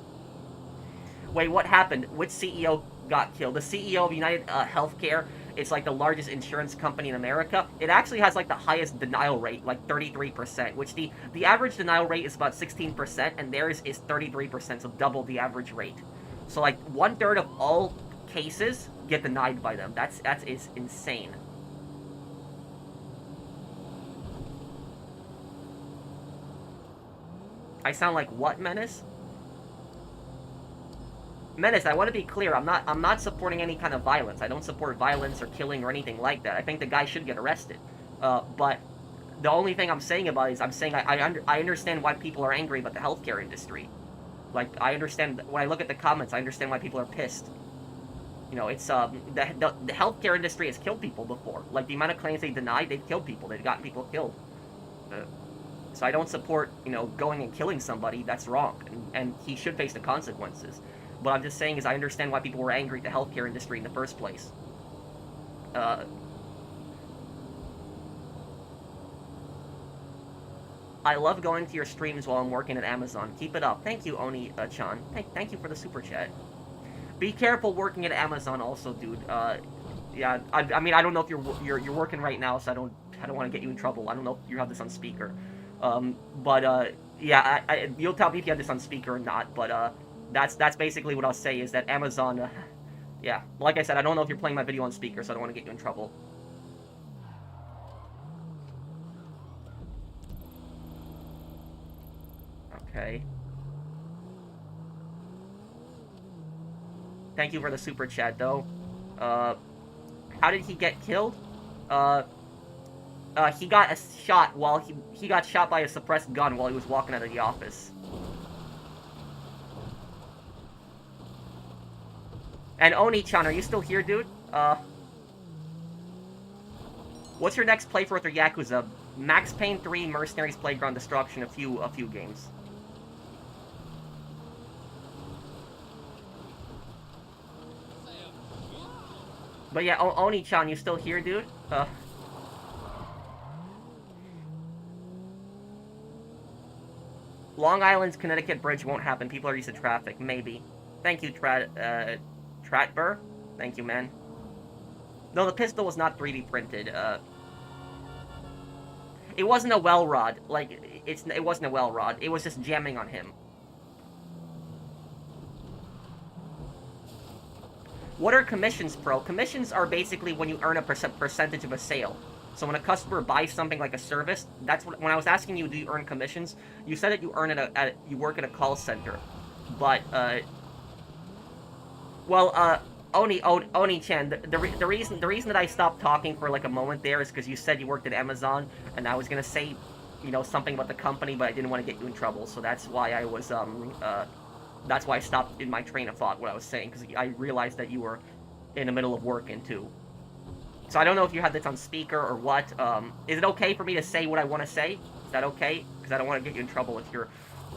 Wait, what happened? Which CEO got killed? The CEO of United Healthcare. It's like the largest insurance company in America. It actually has like the highest denial rate, like 33%, which the average denial rate is about 16%, and theirs is 33%, so double the average rate. So like 1/3 of all cases get denied by them. That is insane. I sound like what, Menace? Menace, I want to be clear. I'm not supporting any kind of violence. I don't support violence or killing or anything like that. I think the guy should get arrested. But the only thing I'm saying about it is I'm saying I understand why people are angry about the healthcare industry. Like, I understand, when I look at the comments, I understand why people are pissed. It's the healthcare industry has killed people before. Like, the amount of claims they denied, they've killed people. They've gotten people killed. So I don't support, going and killing somebody. That's wrong, and he should face the consequences. What I'm just saying is I understand why people were angry at the healthcare industry in the first place. I love going to your streams while I'm working at Amazon. Keep it up. Thank you, Oni-chan. Thank you for the super chat. Be careful working at Amazon also, dude. Yeah, I mean, I don't know if you're working right now, so I don't want to get you in trouble. I don't know if you have this on speaker. Yeah, you'll tell me if you have this on speaker or not, but, that's basically what I'll say, is that Amazon, yeah, like I said, I don't know if you're playing my video on speaker, so I don't want to get you in trouble. Okay. Thank you for the super chat, though. How did he get killed? He got shot while he got shot by a suppressed gun while he was walking out of the office. And Oni-chan, are you still here, dude? What's your next playthrough with Yakuza? Max Payne 3, Mercenaries Playground Destruction, a few games. But yeah, Oni-chan, you still here, dude? Long Island's Connecticut Bridge won't happen. People are used to traffic. Maybe. Thank you, Tratbur. Thank you, man. No, the pistol was not 3D printed. It wasn't a well rod. Like, it wasn't a well rod. It was just jamming on him. What are commissions, Pro? Commissions are basically when you earn a percentage of a sale. So when a customer buys something like a service, that's when I was asking you, do you earn commissions? You said that you earn it you work at a call center, but Oni-chan, the reason that I stopped talking for like a moment there is because you said you worked at Amazon, and I was gonna say, you know, something about the company, but I didn't want to get you in trouble, so that's why I was that's why I stopped in my train of thought what I was saying, because I realized that you were in the middle of working too. So I don't know if you had this on speaker or what. Is it okay for me to say what I want to say? Is that okay? Because I don't want to get you in trouble if you're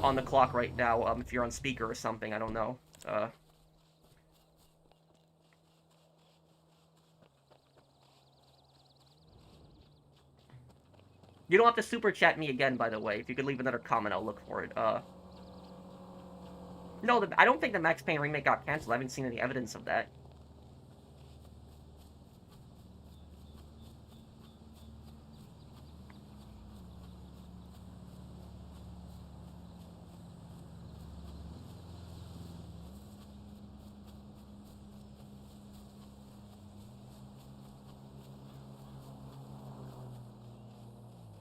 on the clock right now. If you're on speaker or something, I don't know. You don't have to super chat me again, by the way. If you could leave another comment, I'll look for it. No, I don't think the Max Payne remake got canceled. I haven't seen any evidence of that.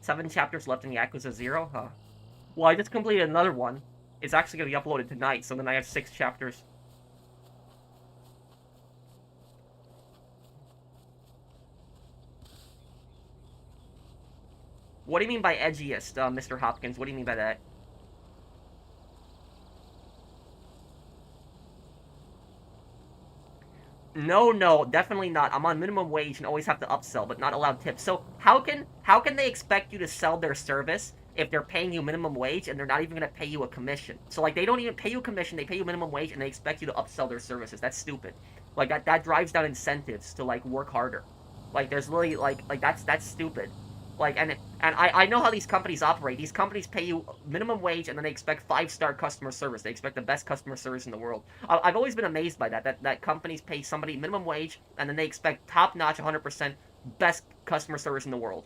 Seven chapters left in Yakuza 0? Huh. Well, I just completed another one. It's actually going to be uploaded tonight, so then I have 6 chapters. What do you mean by edgiest, Mr. Hopkins? What do you mean by that? No, definitely not. I'm on minimum wage and always have to upsell, but not allowed tips. So how can they expect you to sell their service if they're paying you minimum wage and they're not even going to pay you a commission? So like they don't even pay you a commission, they pay you minimum wage and they expect you to upsell their services. That's stupid. Like that drives down incentives to like work harder. Like there's literally like that's stupid. Like and I know how these companies operate. These companies pay you minimum wage and then they expect 5-star customer service. They expect the best customer service in the world. I've always been amazed by that companies pay somebody minimum wage and then they expect top-notch 100% best customer service in the world.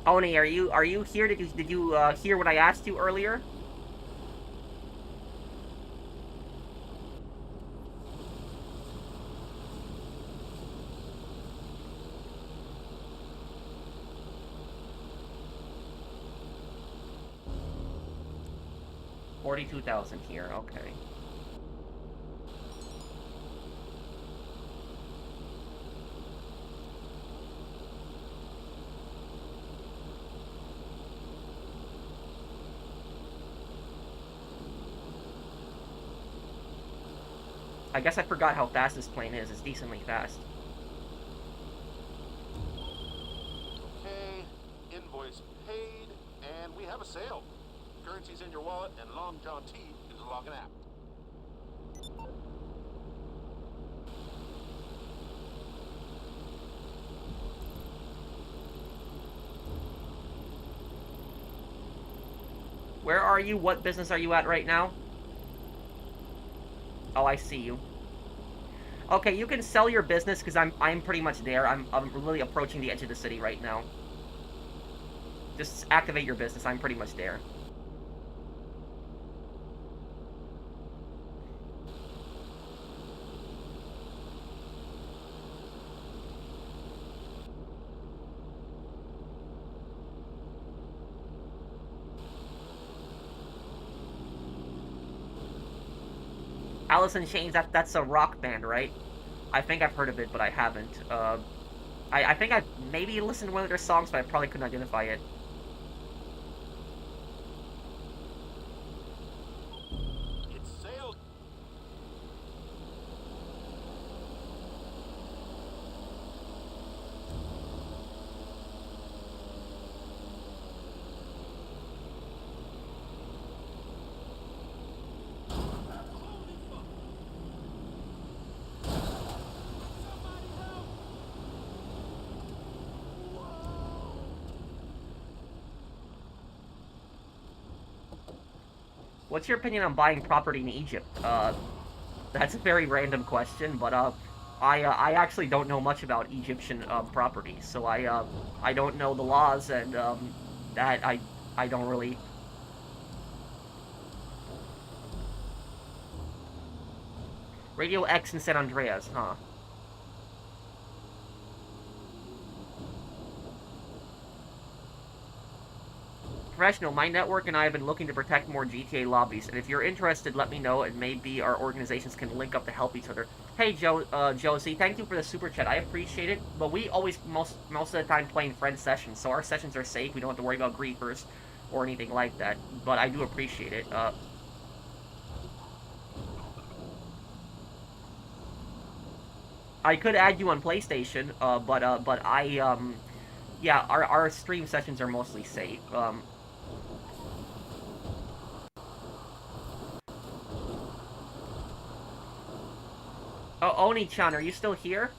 Oni, are you here? Did you hear what I asked you earlier? $42,000 here. Okay. I guess I forgot how fast this plane is. It's decently fast. Okay, invoice paid, and we have a sale. Currency's in your wallet, and Long John T is logging out. Where are you? What business are you at right now? Oh, I see you. Okay, you can sell your business because I'm pretty much there. I'm really approaching the edge of the city right now. Just activate your business. I'm pretty much there. Alice in Chains, that's a rock band, right? I think I've heard of it, but I haven't. I think I've maybe listened to one of their songs, but I probably couldn't identify it. What's your opinion on buying property in Egypt? That's a very random question, but I actually don't know much about Egyptian property, so I don't know the laws, and that I don't really. Radio X in San Andreas, huh? Professional, my network and I have been looking to protect more GTA lobbies, and if you're interested, let me know, and maybe our organizations can link up to help each other. Hey, Josie, thank you for the super chat. I appreciate it, but we always, most of the time, play in friend sessions, so our sessions are safe. We don't have to worry about griefers or anything like that, but I do appreciate it. I could add you on PlayStation, but yeah, our stream sessions are mostly safe. Oh, Oni-chan, are you still here?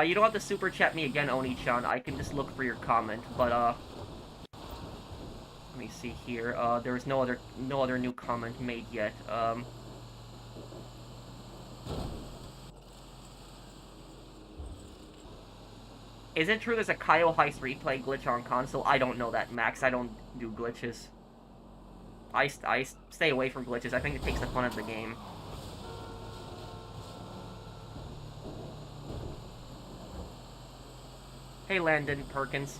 You don't have to super chat me again, Oni-chan. I can just look for your comment, but let me see here. There was no other new comment made yet. Is it true there's a Kyle Heist replay glitch on console? I don't know that, Max. I don't do glitches. I stay away from glitches. I think it takes the fun of the game. Hey, Landon Perkins.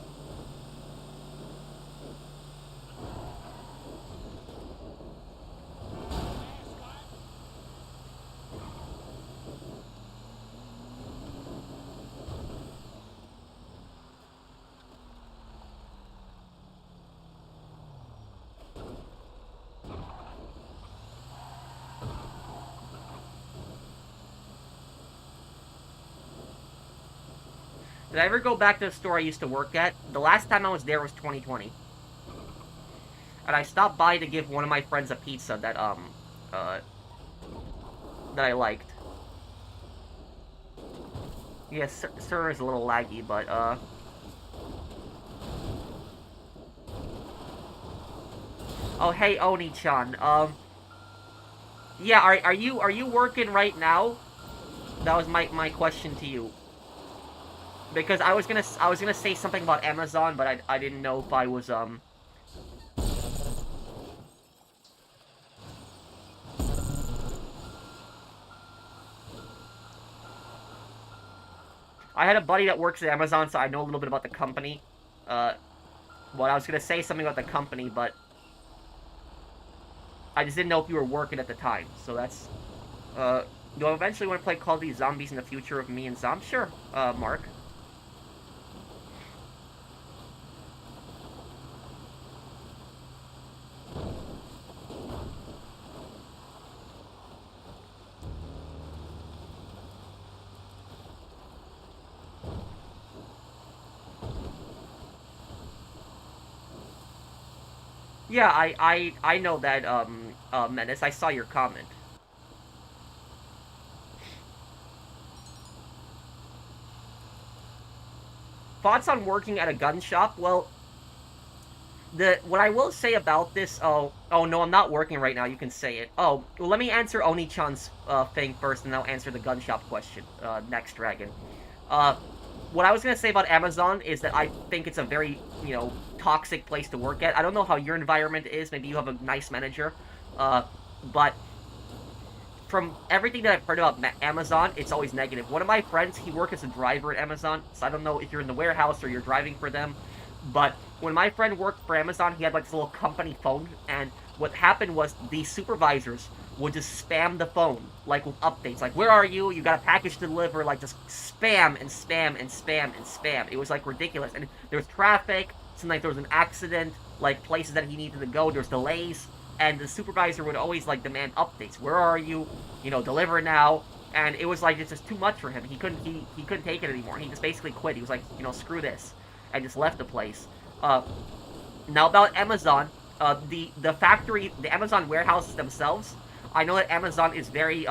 Did I ever go back to the store I used to work at? The last time I was there was 2020. And I stopped by to give one of my friends a pizza that I liked. Yes, sir is a little laggy, but, Oh, hey, Oni-chan, yeah, are you working right now? That was my question to you. Because I was gonna say something about Amazon, but I didn't know if I was, I had a buddy that works at Amazon, so I know a little bit about the company. Well, I was gonna say something about the company, but I just didn't know if you were working at the time, so that's, do I eventually want to play Call of Duty Zombies in the future of me and Zom? Sure, Mark. Yeah, I know that, Menace. I saw your comment. Thoughts on working at a gun shop? Well, what I will say about this, oh no, I'm not working right now, you can say it. Oh, well, let me answer Oni-chan's, thing first, and I'll answer the gun shop question, next, Dragon. What I was gonna say about Amazon is that I think it's a very, toxic place to work at. I don't know how your environment is, maybe you have a nice manager, but from everything that I've heard about Amazon, it's always negative. One of my friends, he worked as a driver at Amazon, so I don't know if you're in the warehouse or you're driving for them, but when my friend worked for Amazon, he had like this little company phone, and what happened was the supervisors would just spam the phone, like with updates, like, where are you? You got a package to deliver, like, just spam and spam and spam and spam. It was, like, ridiculous, and there was traffic, sometimes there was an accident, like, places that he needed to go, there's delays, and the supervisor would always, like, demand updates. Where are you? Deliver now. And it was, like, it's just too much for him. He couldn't take it anymore. He just basically quit. He was like, screw this, and just left the place. Uh, Now about Amazon, the factory, the Amazon warehouses themselves. I know that Amazon is very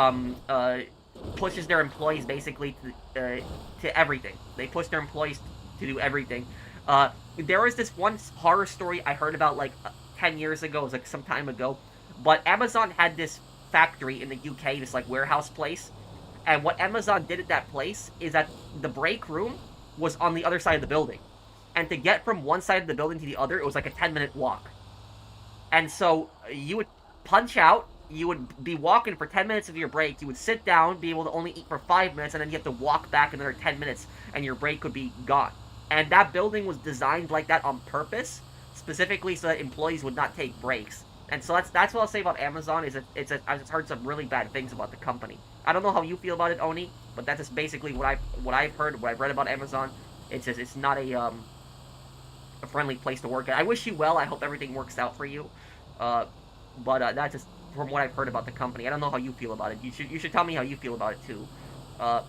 pushes their employees basically to everything. They push their employees to do everything. There was this one horror story I heard about like 10 years ago. It was like some time ago, but Amazon had this factory in the UK, this like warehouse place, and what Amazon did at that place is that the break room was on the other side of the building. And to get from one side of the building to the other, it was like a 10-minute walk. And so you would punch out, you would be walking for 10 minutes of your break, you would sit down, be able to only eat for 5 minutes, and then you have to walk back another 10 minutes, and your break could be gone. And that building was designed like that on purpose, specifically so that employees would not take breaks. And so that's what I'll say about Amazon, is I've heard some really bad things about the company. I don't know how you feel about it, Oni, but that's just basically what I've heard, what I've read about Amazon. It's not a friendly place to work at. I wish you well. I hope everything works out for you. But that's just from what I've heard about the company. I don't know how you feel about it. You should tell me how you feel about it too. Uh,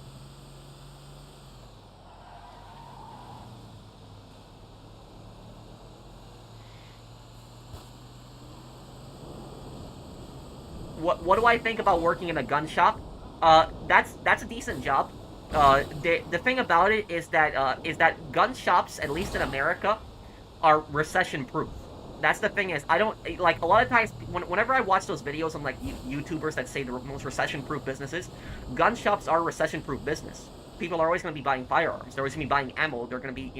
what do I think about working in a gun shop? That's a decent job. The thing about it is that gun shops, at least in America, are recession proof. That's the thing, is I don't like, a lot of times whenever I watch those videos on like YouTubers that say the most recession proof businesses, gun shops are a recession proof business. People are always going to be buying firearms. They're always going to be buying ammo. They're going to be,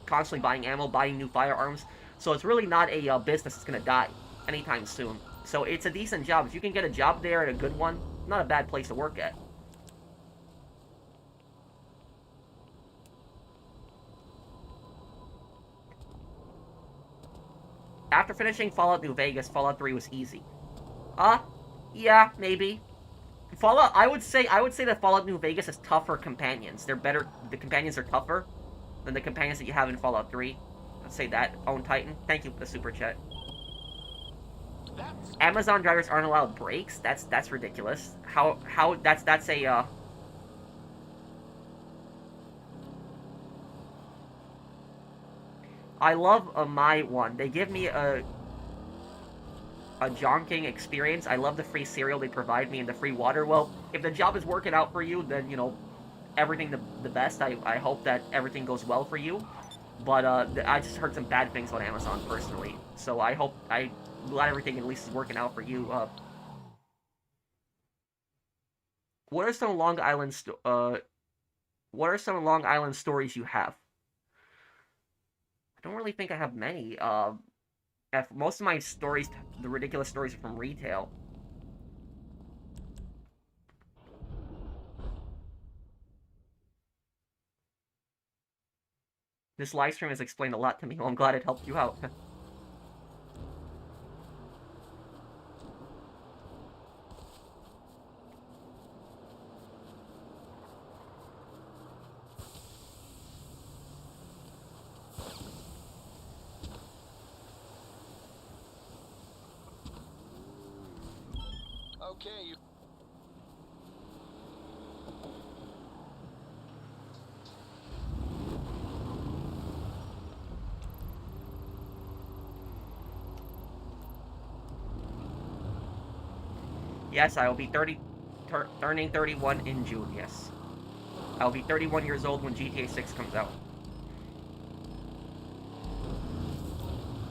constantly buying ammo, buying new firearms. So it's really not a business that's going to die anytime soon. So it's a decent job. If you can get a job there, and a good one, not a bad place to work at. After finishing Fallout New Vegas, Fallout 3 was easy. Yeah, maybe. Fallout, I would say that Fallout New Vegas has tougher companions. They're better. The companions are tougher than the companions that you have in Fallout 3. I'd say that. Own Titan. Thank you for the super chat. Amazon drivers aren't allowed breaks. That's ridiculous. How that's a I love my one. They give me a jonking experience. I love the free cereal they provide me and the free water. Well, if the job is working out for you, then, everything the best. I hope that everything goes well for you. But I just heard some bad things about Amazon personally. So I'm glad everything at least is working out for you. What are some Long Island stories you have? I don't really think I have many. Most of my stories, the ridiculous stories, are from retail. This live stream has explained a lot to me. Well, I'm glad it helped you out. Okay, Yes, I will be turning 31 in June, yes. I'll be 31 years old when GTA 6 comes out.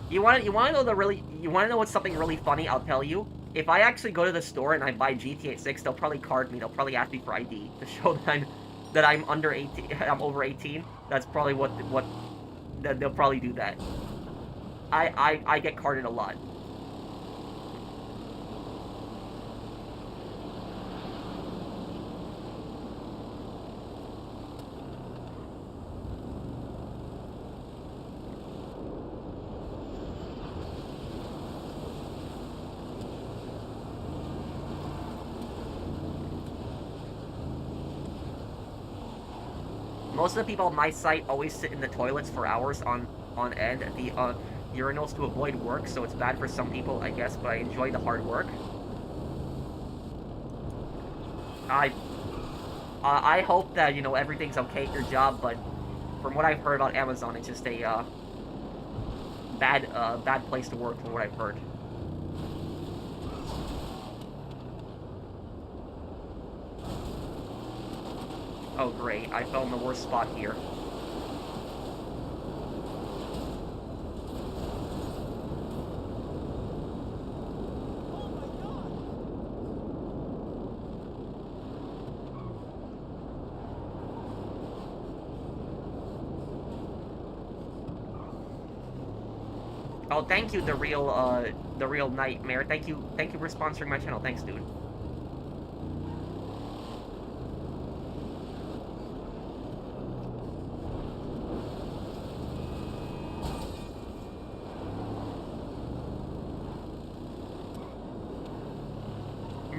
You want to know what's something really funny? I'll tell you. If I actually go to the store and I buy GTA 6, they'll probably card me. They'll probably ask me for ID to show that I'm under 18. I'm over 18. That's probably what they'll probably do that. I get carded a lot. Most of the people on my site always sit in the toilets for hours on end at the urinals to avoid work, so it's bad for some people, I guess, but I enjoy the hard work. I hope that, everything's okay at your job, but from what I've heard about Amazon, it's just bad place to work from what I've heard. Oh great, I fell in the worst spot here. Oh, thank you, the real nightmare. Thank you for sponsoring my channel. Thanks, dude.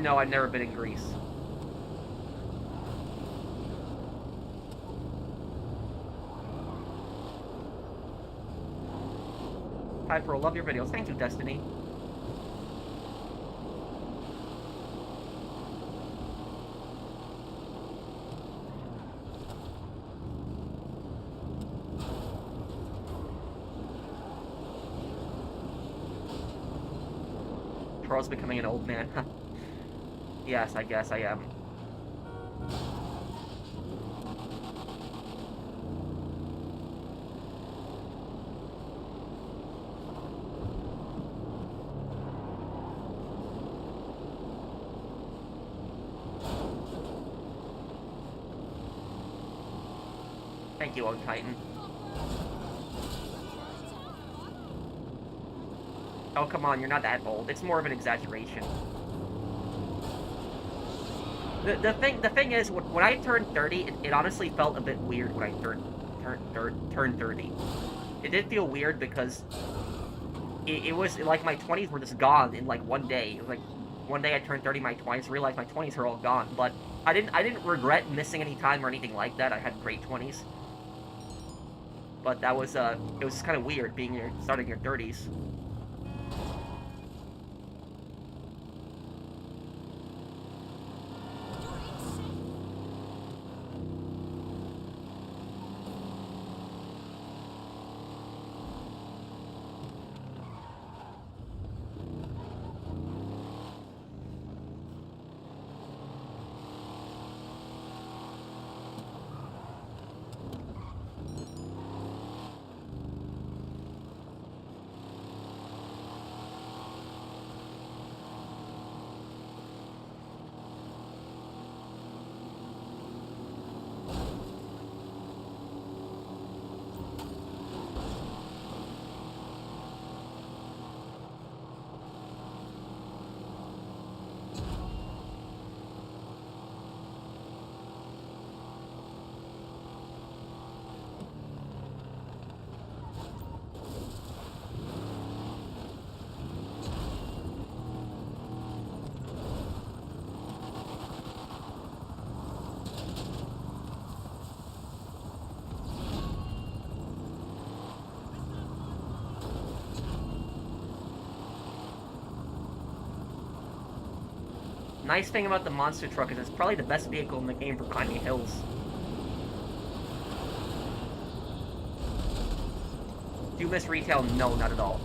No, I've never been in Greece. Hi, Pro. Love your videos. Thank you, Destiny. Pro's becoming an old man. Yes, I guess I am. Thank you, Old Titan. Oh, come on, you're not that old. It's more of an exaggeration. The thing is, when I turned 30, it honestly felt a bit weird when I turned 30. It did feel weird because it was like my 20s were just gone in like one day. It was like one day I turned 30, my 20s, realized my 20s were all gone. But I didn't regret missing any time or anything like that. I had great 20s. But that was it was kind of weird starting your 30s. Nice thing about the monster truck is it's probably the best vehicle in the game for climbing hills. Do you miss retail? No, not at all.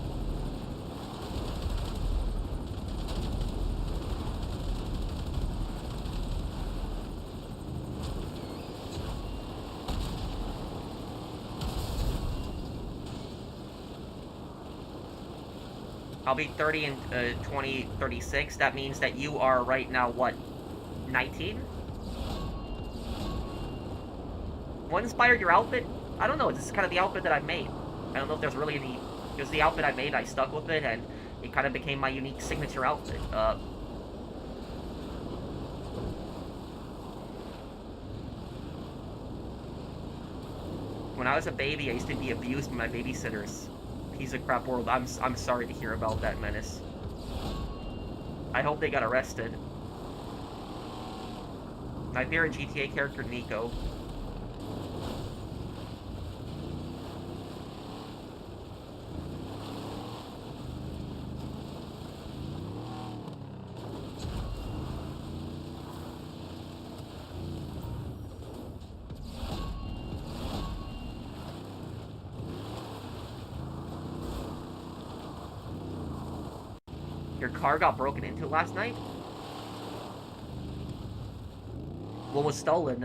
I'll be 30 in 2036. That means that you are right now, what, 19? What inspired your outfit? I don't know. It's just kind of the outfit that I made. I don't know if there's really any... It was the outfit I made. I stuck with it, and it kind of became my unique signature outfit. When I was a baby, I used to be abused by my babysitters. Piece of crap world. I'm sorry to hear about that, Menace. I hope they got arrested. My favorite GTA character, Nico. Your car got broken into last night? What was stolen?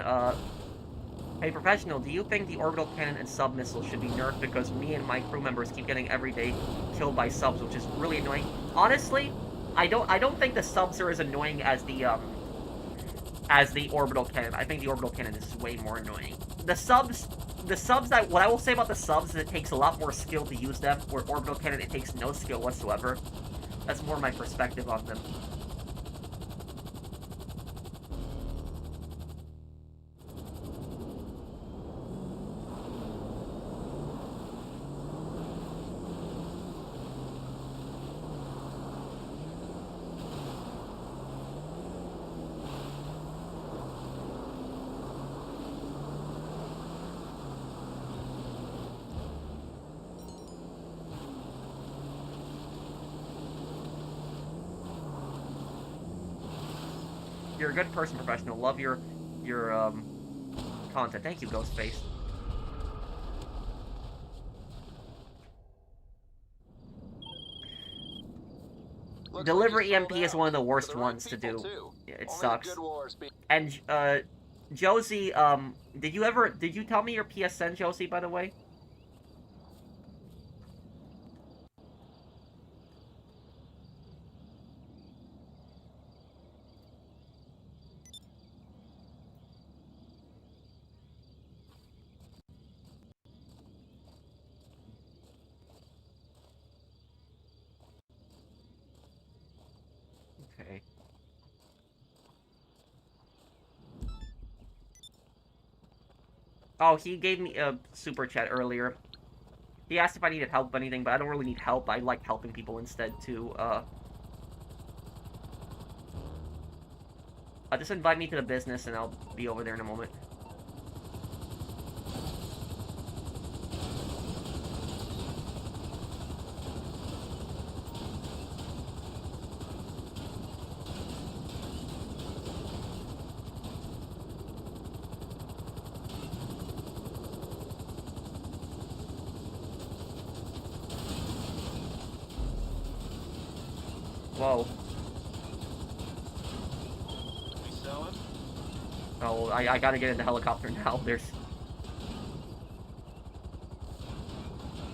Hey, Professional, do you think the orbital cannon and sub-missiles should be nerfed because me and my crew members keep getting everyday killed by subs, which is really annoying? Honestly, I don't think the subs are as annoying as the orbital cannon. I think the orbital cannon is way more annoying. The subs that, what I will say about the subs is it takes a lot more skill to use them, where orbital cannon, it takes no skill whatsoever. That's more my perspective on them. You're a good person, Professional. Love your content. Thank you, Ghostface. Delivery EMP is one of the worst ones to do. Yeah, it sucks. And Josie, did you tell me your PSN, Josie, by the way? Okay. Oh, he gave me a super chat earlier. He asked if I needed help with anything, but I don't really need help. I like helping people instead, too. Just invite me to the business, and I'll be over there in a moment. Whoa. We selling? Oh, I gotta get in the helicopter now. There's...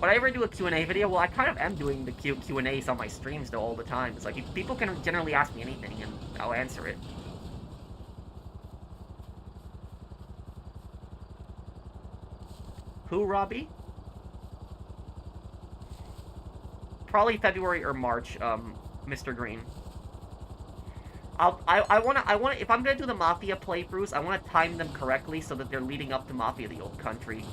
Would I ever do a Q&A video? Well, I kind of am doing the Q&As on my streams, though, all the time. It's like, people can generally ask me anything, and I'll answer it. Who, Robbie? Probably February or March, Mr. Green. I wanna, if I'm gonna do the Mafia playthroughs, I wanna time them correctly so that they're leading up to Mafia the Old Country.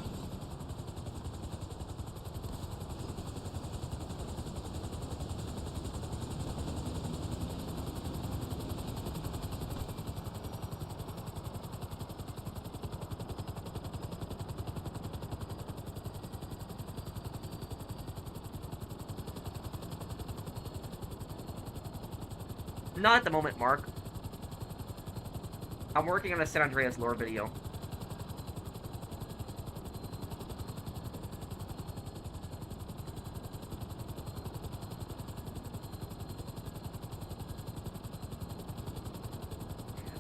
Not at the moment, Mark. I'm working on a San Andreas lore video.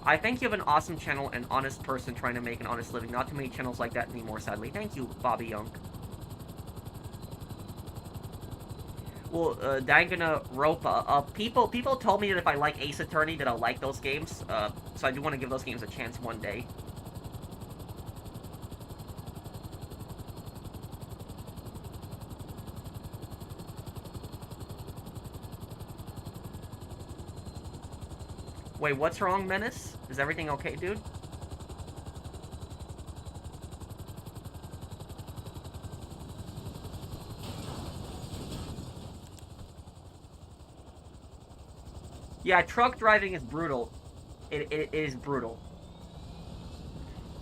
I think you have an awesome channel and honest person trying to make an honest living. Not too many channels like that anymore, sadly. Thank you, Bobby Young. Well, Danganronpa, people told me that if I like Ace Attorney that I'll like those games, so I do want to give those games a chance one day. Wait, what's wrong, Menace? Is everything okay, dude? Yeah, truck driving is brutal. It is brutal.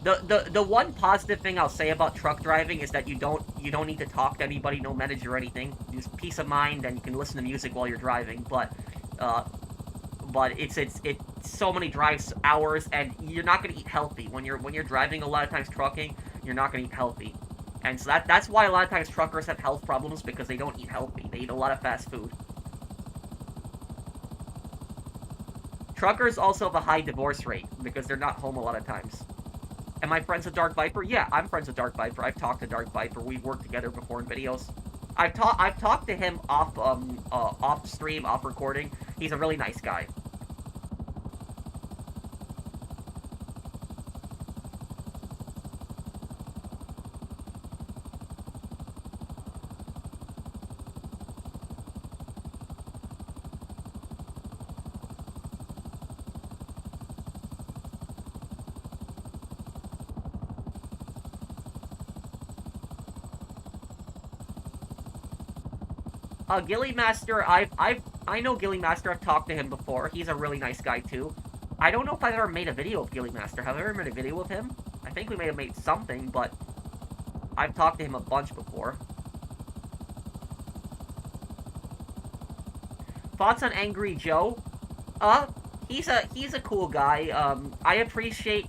The one positive thing I'll say about truck driving is that you don't need to talk to anybody, no manager or anything. Just peace of mind, and you can listen to music while you're driving. But it's so many drives hours, and you're not gonna eat healthy when you're driving. A lot of times trucking, you're not gonna eat healthy, and so that's why a lot of times truckers have health problems, because they don't eat healthy. They eat a lot of fast food. Truckers also have a high divorce rate because they're not home a lot of times. Am I friends with Dark Viper? Yeah, I'm friends with Dark Viper. I've talked to Dark Viper. We've worked together before in videos. I've talked to him off stream, off recording. He's a really nice guy. Gilly Master, I know Gilly Master. I've talked to him before. He's a really nice guy too. I don't know if I've ever made a video of Gilly Master. Have I ever made a video of him? I think we may have made something, but I've talked to him a bunch before. Thoughts on Angry Joe? He's a cool guy. I appreciate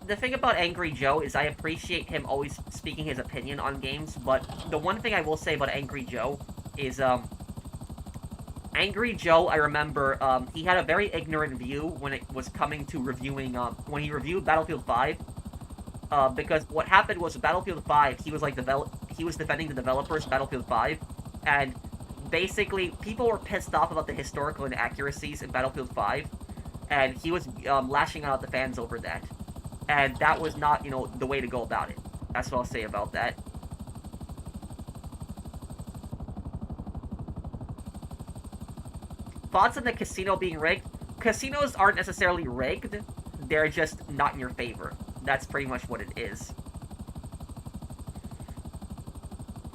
the thing about Angry Joe is I appreciate him always speaking his opinion on games, but the one thing I will say about Angry Joe is, Angry Joe, I remember, he had a very ignorant view when it was coming to reviewing, when he reviewed Battlefield 5, because what happened was with Battlefield 5, he was, like, he was defending the developers of Battlefield 5, and basically, people were pissed off about the historical inaccuracies in Battlefield 5, and he was, lashing out at the fans over that. And that was not, you know, the way to go about it. That's what I'll say about that. Thoughts on the casino being rigged? Casinos aren't necessarily rigged. They're just not in your favor. That's pretty much what it is.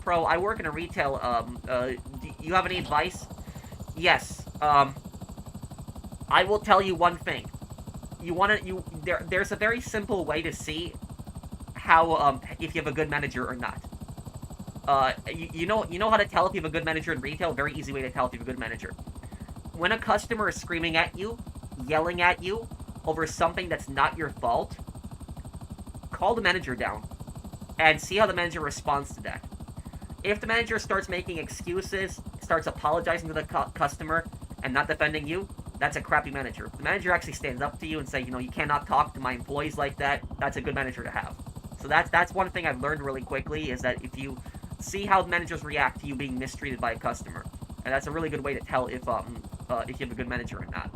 Pro, I work in a retail, do you have any advice? Yes, I will tell you one thing. There's a very simple way to see how, if you have a good manager or not. You know how to tell if you have a good manager in retail? Very easy way to tell if you have a good manager. When a customer is screaming at you, yelling at you, over something that's not your fault, call the manager down, and see how the manager responds to that. If the manager starts making excuses, starts apologizing to the customer, and not defending you, that's a crappy manager. If the manager actually stands up to you and say, you know, you cannot talk to my employees like that, that's a good manager to have. So that's one thing I've learned really quickly, is that if you see how managers react to you being mistreated by a customer, and that's a really good way to tell if you have a good manager or not.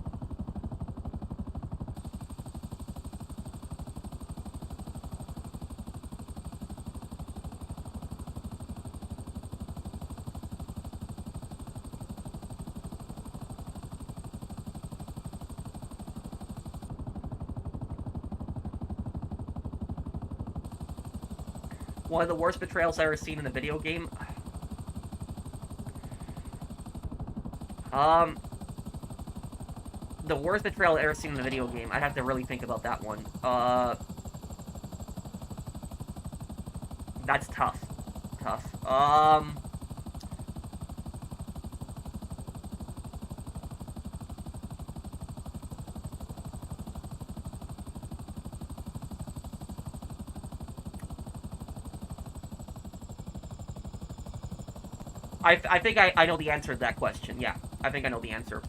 One of the worst betrayals I've ever seen in a video game? The worst betrayal I've ever seen in a video game. I'd have to really think about that one. That's tough. I think I know the answer to that question. Yeah, I think I know the answer.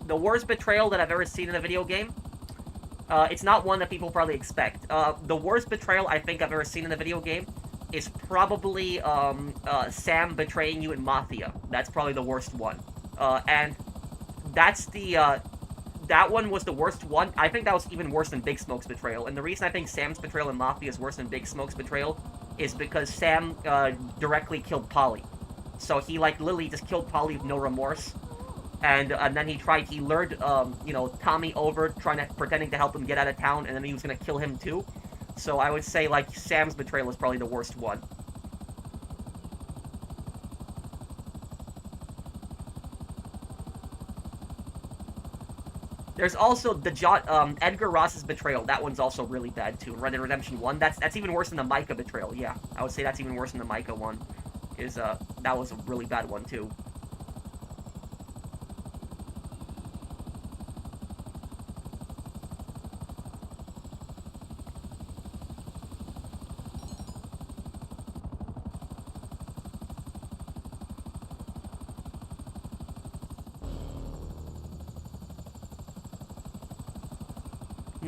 The worst betrayal that I've ever seen in a video game? It's not one that people probably expect. The worst betrayal I think I've ever seen in a video game is probably Sam betraying you in Mafia. That's probably the worst one. And that's the... that one was the worst one. I think that was even worse than Big Smoke's betrayal. And the reason I think Sam's betrayal in Mafia is worse than Big Smoke's betrayal is because Sam directly killed Polly. So he, like, literally just killed Polly with no remorse. And then he lured, you know, Tommy over, pretending to help him get out of town, and then he was gonna kill him too. So I would say, like, Sam's betrayal is probably the worst one. There's also the Edgar Ross's betrayal. That one's also really bad too. Red Dead Redemption 1. That's even worse than the Micah betrayal. Yeah, I would say that's even worse than the Micah one. That was a really bad one too.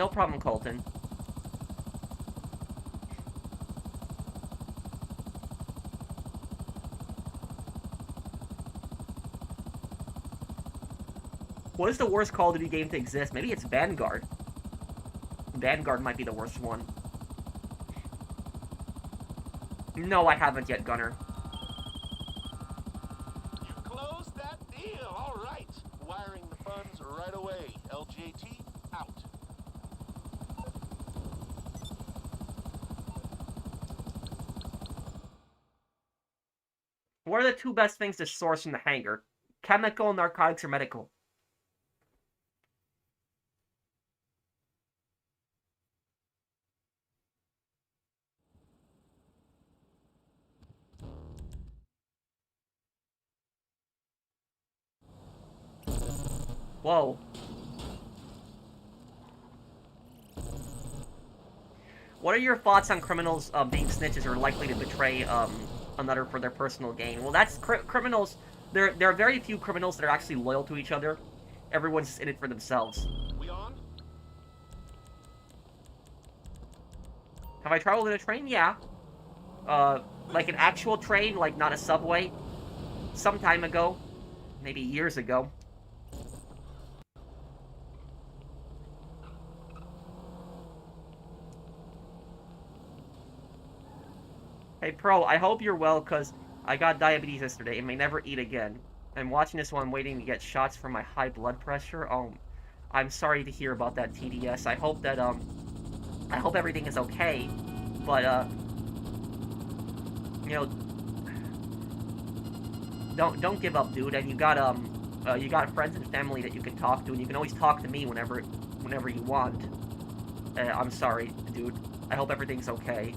No problem, Colton. What is the worst Call of Duty game to exist? Maybe it's Vanguard. Vanguard might be the worst one. No, I haven't yet, Gunner. You closed that deal. All right. Wiring the funds right away. LGAT out. What are the two best things to source from the hangar? Chemical, narcotics, or medical? Whoa. What are your thoughts on criminals being snitches or likely to betray another for their personal gain? Well, that's criminals. There are very few criminals that are actually loyal to each other. Everyone's just in it for themselves. We on? Have I traveled in a train? Yeah. Like an actual train, like not a subway. Some time ago. Maybe years ago. Hey, Pro, I hope you're well, because I got diabetes yesterday and may never eat again. I'm watching this while I'm waiting to get shots for my high blood pressure. I'm sorry to hear about that, TDS. I hope that, I hope everything is okay, but, you know, don't give up, dude, and you got friends and family that you can talk to, and you can always talk to me whenever you want. I'm sorry, dude. I hope everything's okay.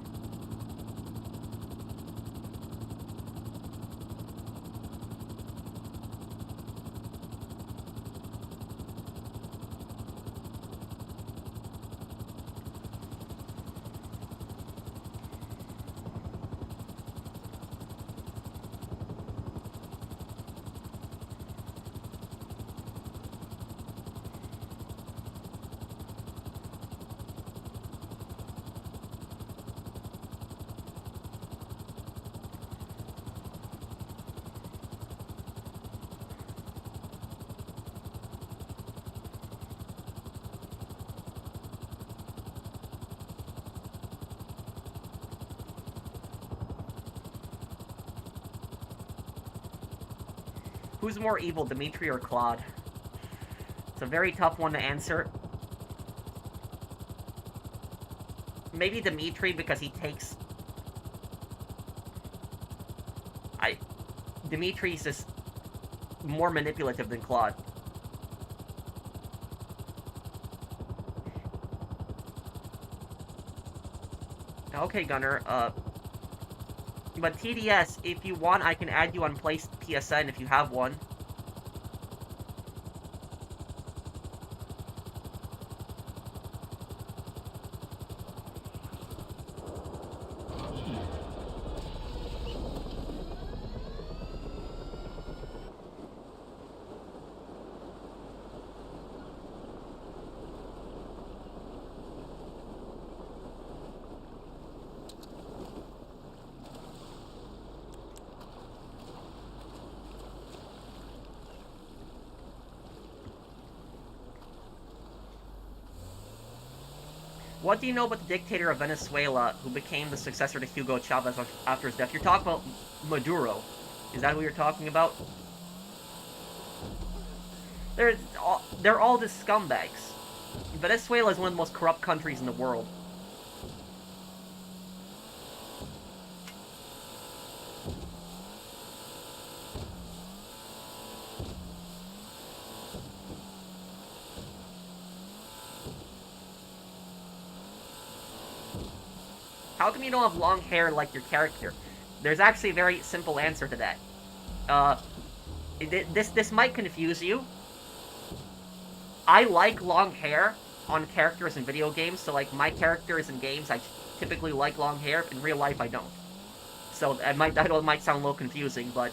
Who's more evil, Dimitri or Claude? It's a very tough one to answer. Maybe Dimitri, because he takes... Dimitri's just more manipulative than Claude. Okay, Gunner, but TDS, if you want, I can add you on PSN if you have one. What do you know about the dictator of Venezuela who became the successor to Hugo Chavez after his death? You're talking about Maduro. Is that who you're talking about? They're all just scumbags. Venezuela is one of the most corrupt countries in the world. How come you don't have long hair like your character? There's actually a very simple answer to that. This might confuse you. I like long hair on characters in video games, so like my characters in games, I typically like long hair. In real life, I don't. So that might sound a little confusing, but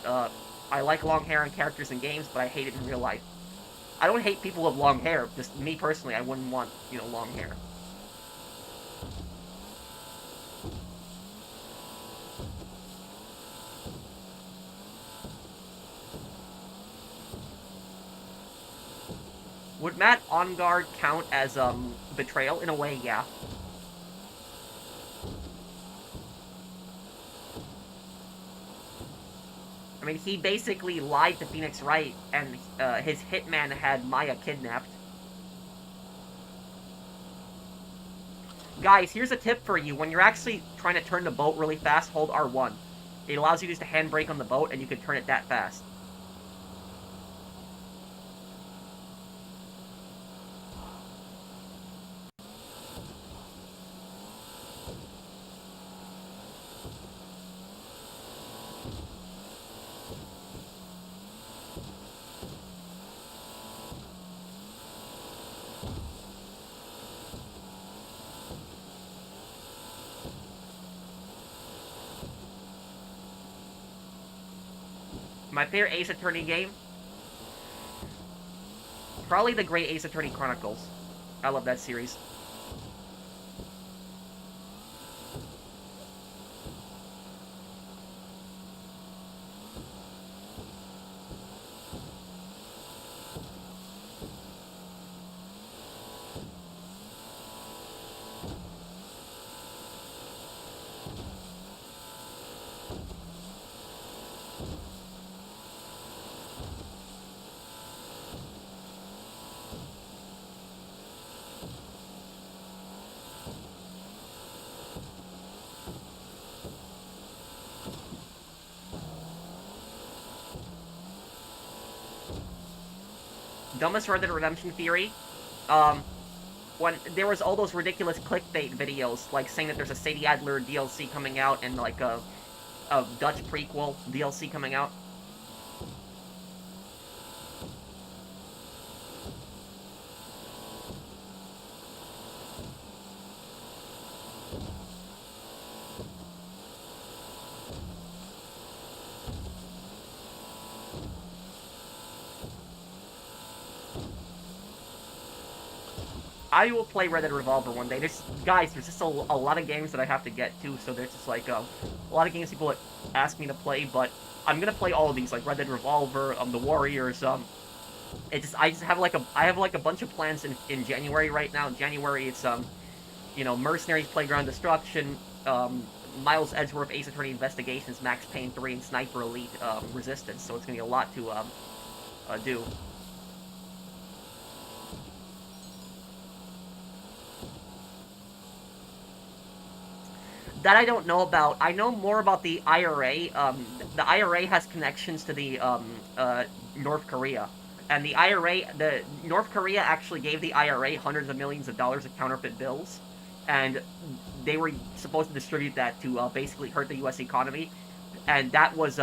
I like long hair on characters in games, but I hate it in real life. I don't hate people with long hair. Just me personally, I wouldn't want, you know, long hair. Would Matt on guard count as, betrayal? In a way, yeah. I mean, he basically lied to Phoenix Wright, and his hitman had Maya kidnapped. Guys, here's a tip for you. When you're actually trying to turn the boat really fast, hold R1. It allows you to use the handbrake on the boat, and you can turn it that fast. My favorite Ace Attorney game? Probably the Great Ace Attorney Chronicles. I love that series. Dumbest Red Dead Redemption theory? When there was all those ridiculous clickbait videos, like saying that there's a Sadie Adler DLC coming out and like a Dutch prequel DLC coming out. I will play Red Dead Revolver one day. There's just a lot of games that I have to get to, so there's just like a lot of games people ask me to play, but I'm gonna play all of these, like Red Dead Revolver, The Warriors. I just have like a bunch of plans in January right now. In January, it's you know, Mercenaries, Playground Destruction, Miles Edgeworth, Ace Attorney Investigations, Max Payne 3, and Sniper Elite Resistance. So it's gonna be a lot to do. That I don't know about. I know more about the IRA. The IRA has connections to the North Korea, and the North Korea actually gave the IRA hundreds of millions of dollars of counterfeit bills, and they were supposed to distribute that to basically hurt the U.S. economy, and that was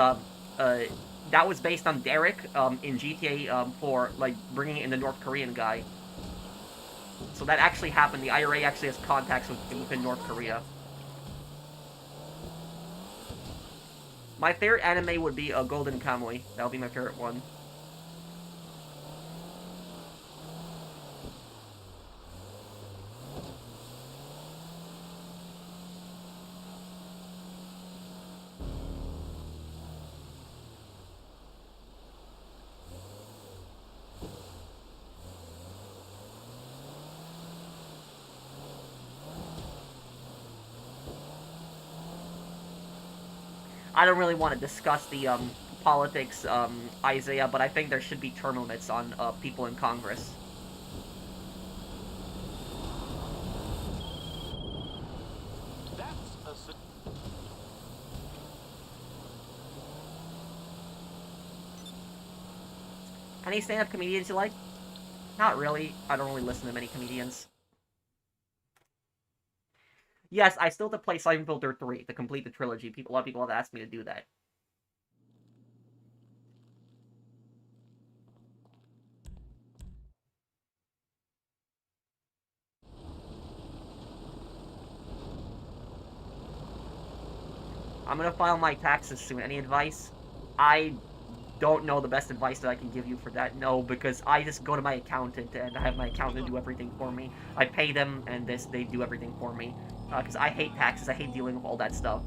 based on Derek in GTA for like bringing in the North Korean guy. So that actually happened. The IRA actually has contacts within North Korea. My favorite anime would be Golden Kamuy. That would be my favorite one. I don't really want to discuss the politics, Isaiah, but I think there should be term limits on people in Congress. That's a... Any stand-up comedians you like? Not really. I don't really listen to many comedians. Yes, I still have to play Siphon Filter 3 to complete the trilogy. A lot of people have asked me to do that. I'm gonna file my taxes soon. Any advice? I don't know the best advice that I can give you for that. No, because I just go to my accountant and I have my accountant do everything for me. I pay them and they do everything for me. Because I hate taxes. I hate dealing with all that stuff.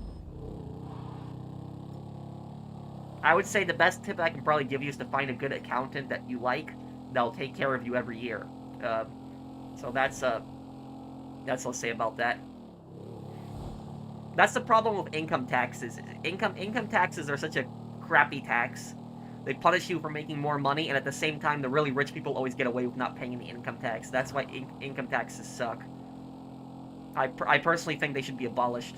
I would say the best tip I can probably give you is to find a good accountant that you like that'll take care of you every year. So that's what I'll say about that. That's the problem with income taxes. Income taxes are such a crappy tax. They punish you for making more money, and at the same time, the really rich people always get away with not paying any income tax. That's why income taxes suck. I personally think they should be abolished.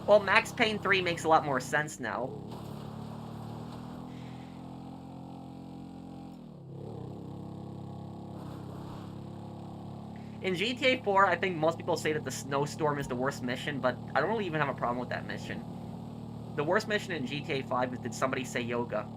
Well, Max Payne 3 makes a lot more sense now. In GTA 4, I think most people say that the snowstorm is the worst mission, but I don't really even have a problem with that mission. The worst mission in GTA 5 is Did Somebody Say Yoga?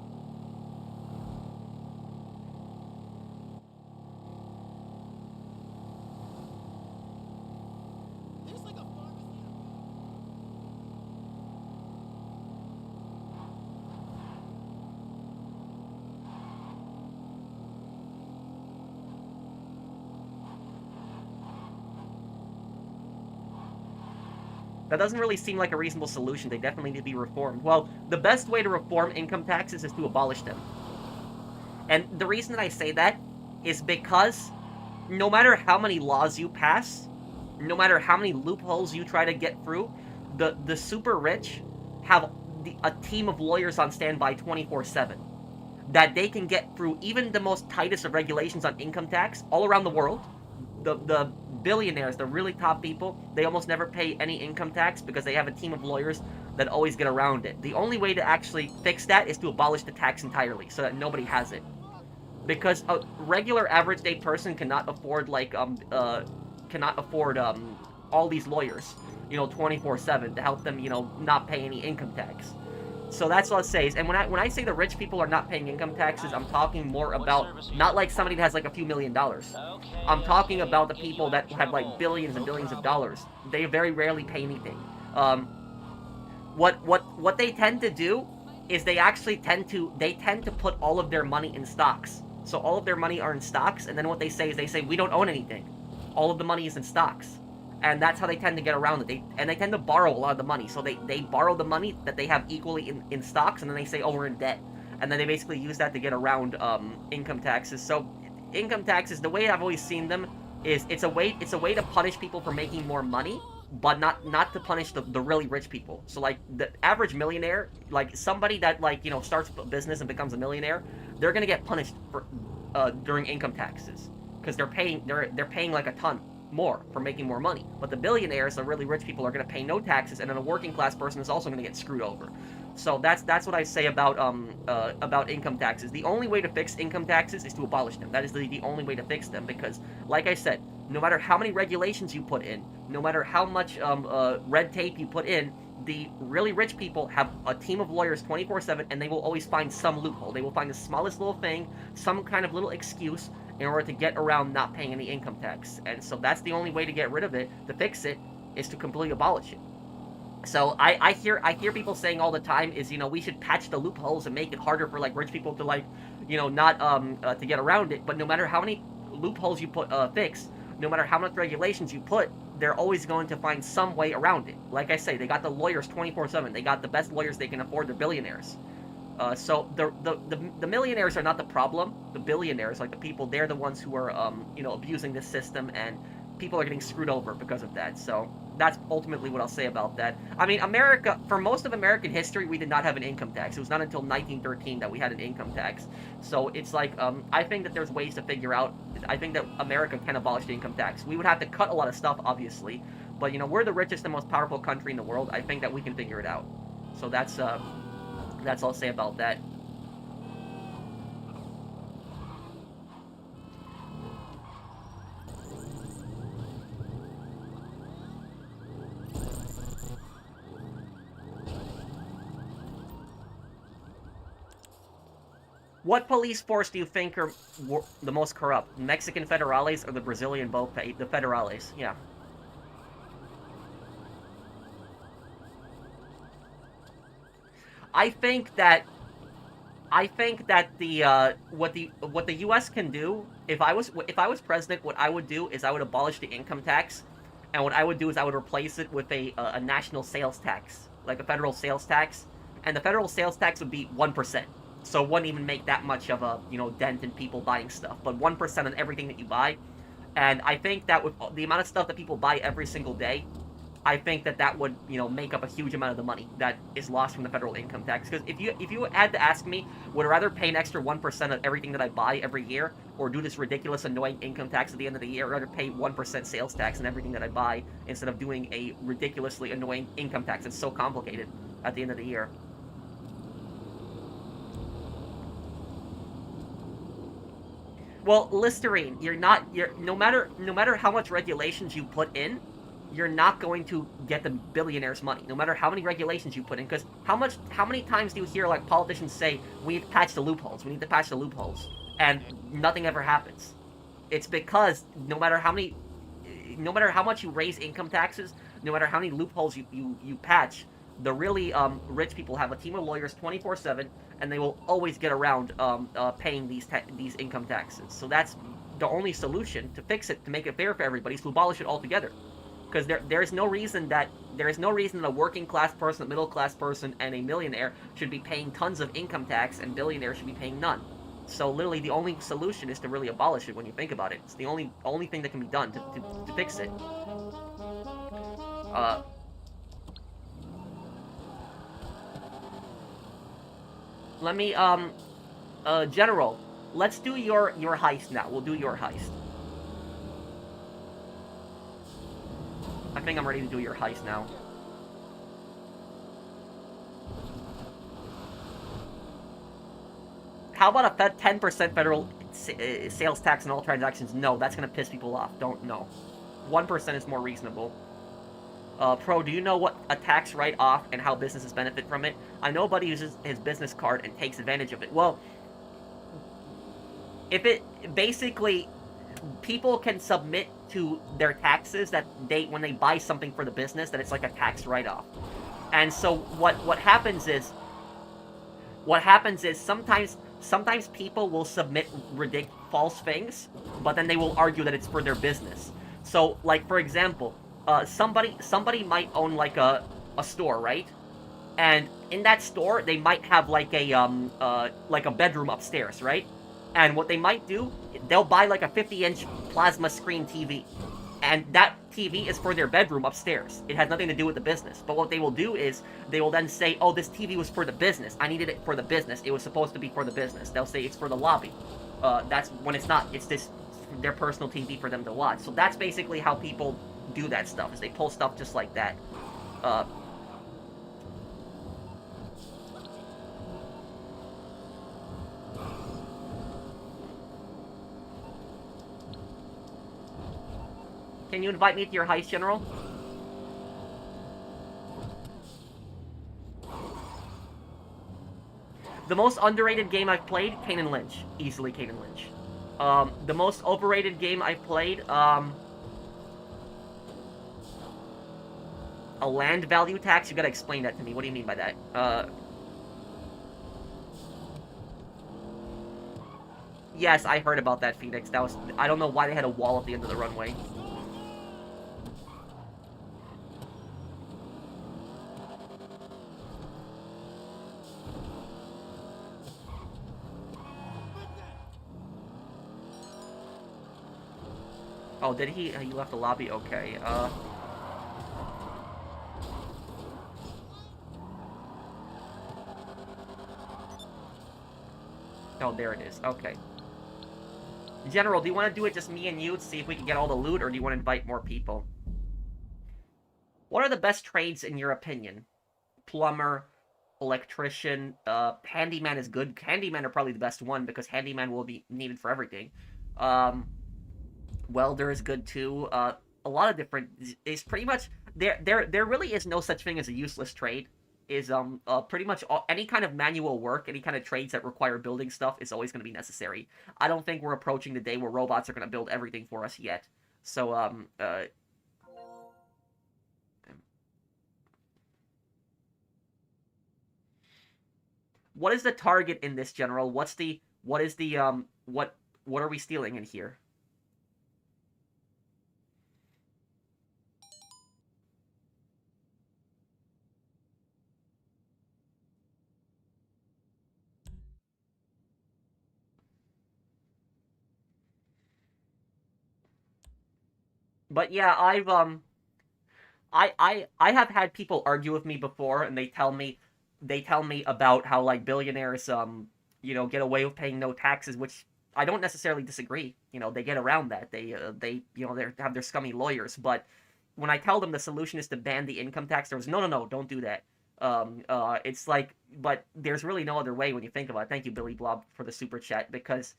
That doesn't really seem like a reasonable solution. They definitely need to be reformed. Well, the best way to reform income taxes is to abolish them. And the reason that I say that is because no matter how many laws you pass, no matter how many loopholes you try to get through, the super rich have a team of lawyers on standby 24/7 that they can get through even the most tightest of regulations on income tax all around the world. The billionaires, the really top people, they almost never pay any income tax because they have a team of lawyers that always get around it. The only way to actually fix that is to abolish the tax entirely so that nobody has it. Because a regular average day person cannot afford all these lawyers, 24/7 to help them, not pay any income tax. So that's what I'll say. And when I say the rich people are not paying income taxes, I'm talking more about not like somebody that has like a few $1 million. I'm talking about the people that have like billions and billions of dollars. They very rarely pay anything. What they tend to do is they tend to put all of their money in stocks. So all of their money are in stocks, and then what they say is we don't own anything. All of the money is in stocks. And that's how they tend to get around it. They tend to borrow a lot of the money. So they borrow the money that they have equally in stocks, and then they say, oh, we're in debt. And then they basically use that to get around income taxes. So income taxes, the way I've always seen them, is it's a way to punish people for making more money, but not to punish the really rich people. So like the average millionaire, like somebody that starts a business and becomes a millionaire, they're gonna get punished for during income taxes because they're paying like a ton more for making more money. But the billionaires, the really rich people, are going to pay no taxes, and then a working class person is also going to get screwed over. So that's what I say about income taxes. The only way to fix income taxes is to abolish them. That is the only way to fix them, because like I said, no matter how many regulations you put in, no matter how much red tape you put in, the really rich people have a team of lawyers 24/7, and they will always find some loophole. They will find the smallest little thing, some kind of little excuse, in order to get around not paying any income tax. And so that's the only way to get rid of it, to fix it, is to completely abolish it. So I hear people saying all the time is, we should patch the loopholes and make it harder for like rich people to not to get around it. But no matter how many loopholes you fix, no matter how much regulations you put, they're always going to find some way around it. Like I say, they got the lawyers 24/7. They got the best lawyers they can afford. They're billionaires. So the millionaires are not the problem. The billionaires, like the people, they're the ones who are abusing this system, and people are getting screwed over because of that. So that's ultimately what I'll say about that. I mean, America, for most of American history, we did not have an income tax. It was not until 1913 that we had an income tax. So it's like, I think that there's ways to figure out. I think that America can abolish the income tax. We would have to cut a lot of stuff, obviously, but we're the richest and most powerful country in the world. I think that we can figure it out. So that's all I'll say about that. What police force do you think are the most corrupt? Mexican federales or the Brazilian BOPE? The federales, yeah. I think that what the U.S. can do, if I was president, what I would do is I would abolish the income tax, and what I would do is I would replace it with a national sales tax, like a federal sales tax, and the federal sales tax would be 1%. So it wouldn't even make that much of a dent in people buying stuff, but 1% on everything that you buy, and I think that with the amount of stuff that people buy every single day, I think that would make up a huge amount of the money that is lost from the federal income tax. Because if you had to ask me, would I rather pay an extra 1% of everything that I buy every year, or do this ridiculous annoying income tax at the end of the year? I'd rather pay 1% sales tax on everything that I buy instead of doing a ridiculously annoying income tax. It's so complicated at the end of the year. Well, Listerine, you're no matter how much regulations you put in, you're not going to get the billionaires' money, no matter how many regulations you put in. Because how many times do you hear like politicians say, we need to patch the loopholes, and nothing ever happens? It's because no matter how much you raise income taxes, no matter how many loopholes you patch, the really rich people have a team of lawyers 24/7, and they will always get around paying these income taxes. So that's the only solution to fix it, to make it fair for everybody, is to abolish it altogether. Because there is no reason that a working class person, a middle class person, and a millionaire should be paying tons of income tax, and billionaires should be paying none. So literally, the only solution is to really abolish it. When you think about it, it's the only thing that can be done to fix it. Let me General, let's do your heist now. We'll do your heist. I think I'm ready to do your heist now. How about a 10% federal sales tax on all transactions? No, that's going to piss people off. Don't know. 1% is more reasonable. Pro, do you know what a tax write-off and how businesses benefit from it? I know a buddy uses his business card and takes advantage of it. Well, if it basically, people can submit to their taxes that when they buy something for the business, that it's like a tax write-off. And so what happens is sometimes people will submit false things, but then they will argue that it's for their business. So like, for example, somebody might own like a store, right? And in that store they might have like a bedroom upstairs, right? And what they might do, they'll buy like a 50-inch plasma screen TV. And that TV is for their bedroom upstairs. It has nothing to do with the business. But what they will do is, they will then say, oh, this TV was for the business. I needed it for the business. It was supposed to be for the business. They'll say it's for the lobby. That's when it's not. It's their personal TV for them to watch. So that's basically how people do that stuff, is they pull stuff just like that. Can you invite me to your heist, General? The most underrated game I've played, Kane and Lynch. Easily Kane and Lynch. The most overrated game I've played, a land value tax? You gotta explain that to me. What do you mean by that? Yes, I heard about that, Phoenix. That was... I don't know why they had a wall at the end of the runway. Oh, did he? He left the lobby? Okay, Oh, there it is. Okay. General, do you want to do it just me and you to see if we can get all the loot, or do you want to invite more people? What are the best trades in your opinion? Plumber, electrician, handyman is good. Handyman are probably the best one, because handyman will be needed for everything. Welder is good too. A lot of different... It's pretty much... There really is no such thing as a useless trade. is pretty much any kind of manual work, any kind of trades that require building stuff is always going to be necessary. I don't think we're approaching the day where robots are going to build everything for us yet. So what is the target in this, General? What is the what are we stealing in here? But yeah, I have had people argue with me before, and they tell me about how like billionaires get away with paying no taxes, which I don't necessarily disagree. They get around that. They they have their scummy lawyers, but when I tell them the solution is to ban the income tax, there was no, don't do that. It's like, but there's really no other way when you think about it. Thank you, Billy Blob, for the super chat, because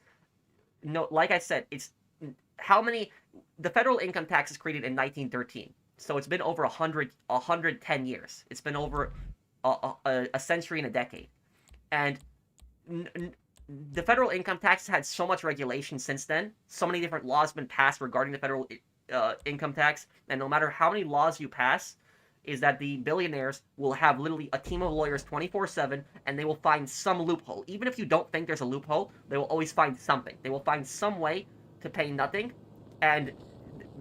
no, like I said, it's how many the federal income tax is created in 1913. So it's been over 110 years. It's been over a century and a decade. And the federal income tax has had so much regulation since then. So many different laws have been passed regarding the federal income tax. And no matter how many laws you pass, is that the billionaires will have literally a team of lawyers 24/7, and they will find some loophole. Even if you don't think there's a loophole, they will always find something. They will find some way to pay nothing, and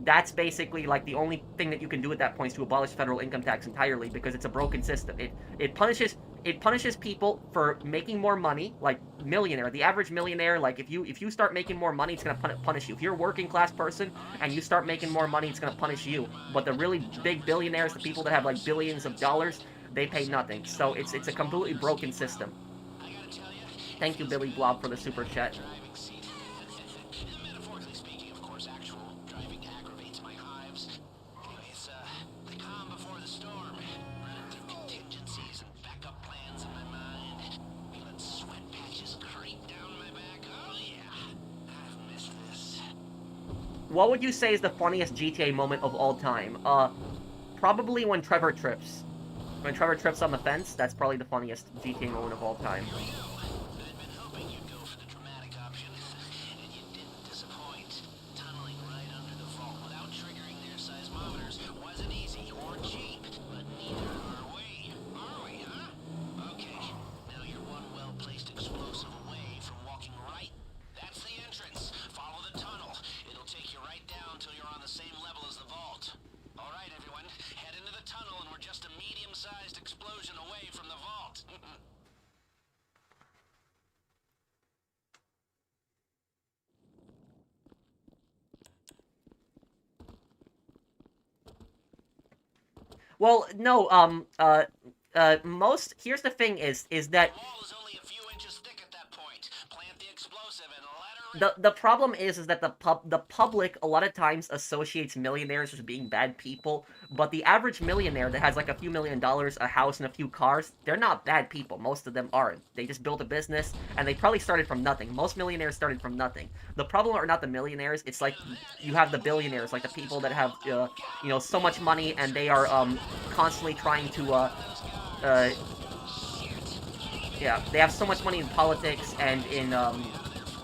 that's basically like the only thing that you can do at that point is to abolish federal income tax entirely, because it's a broken system. It punishes people for making more money, like the average millionaire. Like if you start making more money, it's gonna punish you. If you're a working class person and you start making more money, it's gonna punish you. But the really big billionaires, the people that have like billions of dollars, they pay nothing. So it's a completely broken system. Thank you, Billy Blob, for the super chat. What would you say is the funniest GTA moment of all time? Probably when Trevor trips. When Trevor trips on the fence, that's probably the funniest GTA moment of all time. Well, no, here's the thing is that the problem is that the public a lot of times associates millionaires as being bad people, but the average millionaire that has like a few $1,000,000, a house, and a few cars, they're not bad people. Most of them aren't. They just built a business, and they probably started from nothing. Most millionaires started from nothing. The problem are not the millionaires. It's like you have the billionaires, like the people that have so much money, and they are constantly trying to yeah, they have so much money in politics and in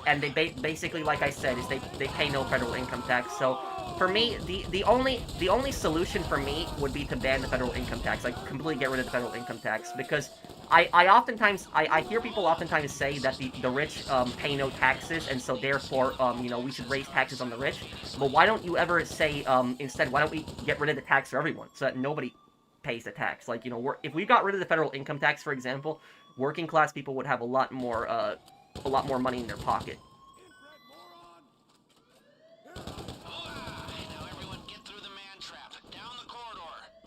and they basically, like I said, is they pay no federal income tax. So for me, the only solution for me would be to ban the federal income tax, like completely get rid of the federal income tax, because I oftentimes I hear people oftentimes say that the rich pay no taxes, and so therefore we should raise taxes on the rich. But why don't you ever say instead, why don't we get rid of the tax for everyone so that nobody pays the tax? Like if we got rid of the federal income tax, for example, working class people would have a lot more money in their pocket.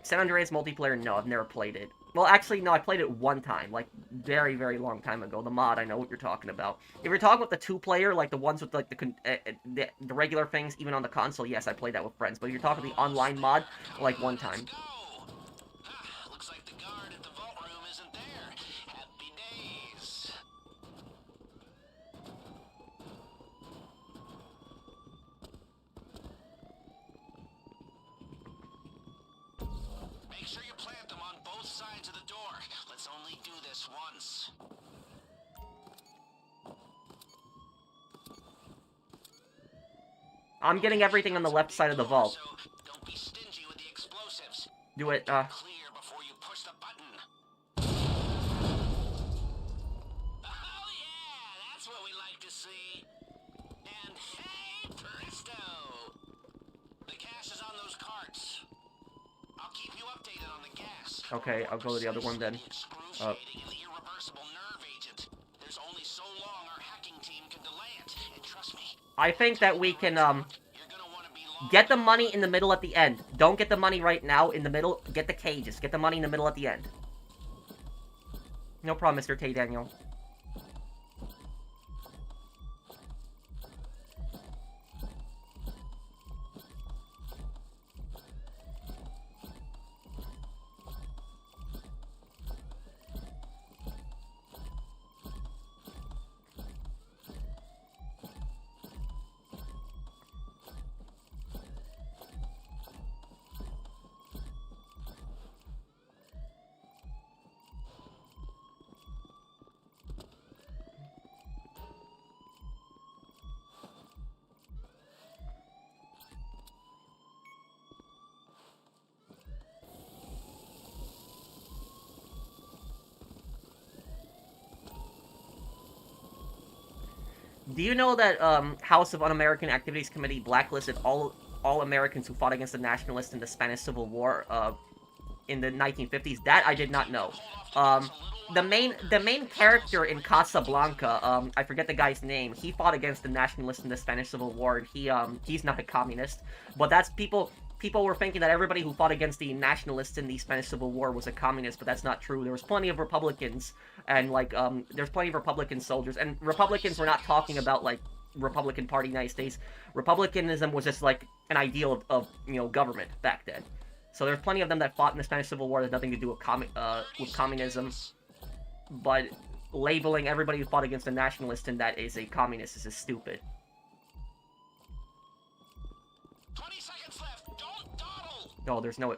San Andreas multiplayer? No, I've never played it. Well, actually, no, I played it one time, like very, very long time ago. The mod, I know what you're talking about. If you're talking about the two-player, like the ones with like the regular things, even on the console, yes, I played that with friends. But if you're talking the online mod, like one time. sides of the door. Let's only do this once. I'm getting everything on the left side of the vault. So don't be stingy with the explosives. Do it, Clear before you push the button. Oh yeah, that's what we like to see. And hey, presto! The cash is on those carts. I'll keep you updated on the gas. Okay, I'll go to the other one then. Excruciating and the irreversible nerve agent. There's only so long our hacking team can delay it. And trust me, I think that we can, you're gonna want to be long get the money in the middle at the end. Don't get the money right now in the middle. Get the cages. Get the money in the middle at the end. No problem, Mr. Tay Daniel. Do you know that House of Un-American Activities Committee blacklisted all Americans who fought against the nationalists in the Spanish Civil War in the 1950s? That I did not know. The main character in Casablanca, I forget the guy's name. He fought against the nationalists in the Spanish Civil War, and he's not a communist. But that's people were thinking that everybody who fought against the nationalists in the Spanish Civil War was a communist, but that's not true. There was plenty of Republicans, and, like, there's plenty of Republican soldiers, and Republicans were not talking about, like, Republican Party United States. Republicanism was just, like, an ideal of you know, government back then. So there's plenty of them that fought in the Spanish Civil War that had nothing to do with communism, but labeling everybody who fought against a nationalist and that is a communist is just stupid. 20 seconds left. Don't dawdle. Oh, there's no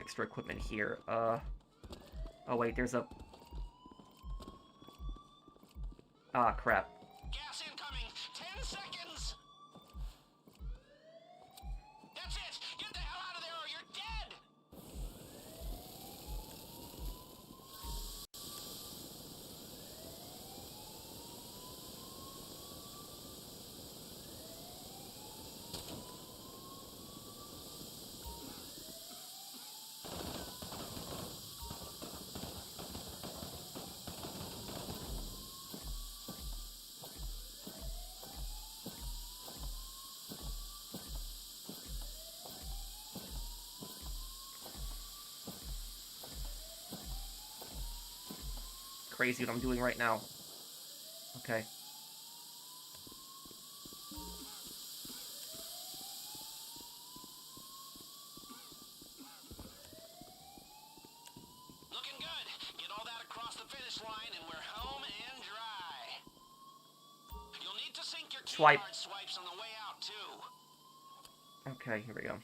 extra equipment here. Oh wait, there's a... Ah, crap. Gas incoming. 10 seconds. That's it. Get the hell out of there or you're dead. Crazy what I'm doing right now. Okay. Looking good. Get all that across the finish line and we're home and dry. You'll need to sync your Swipe. keycard swipes on the way out too. Okay, here we go.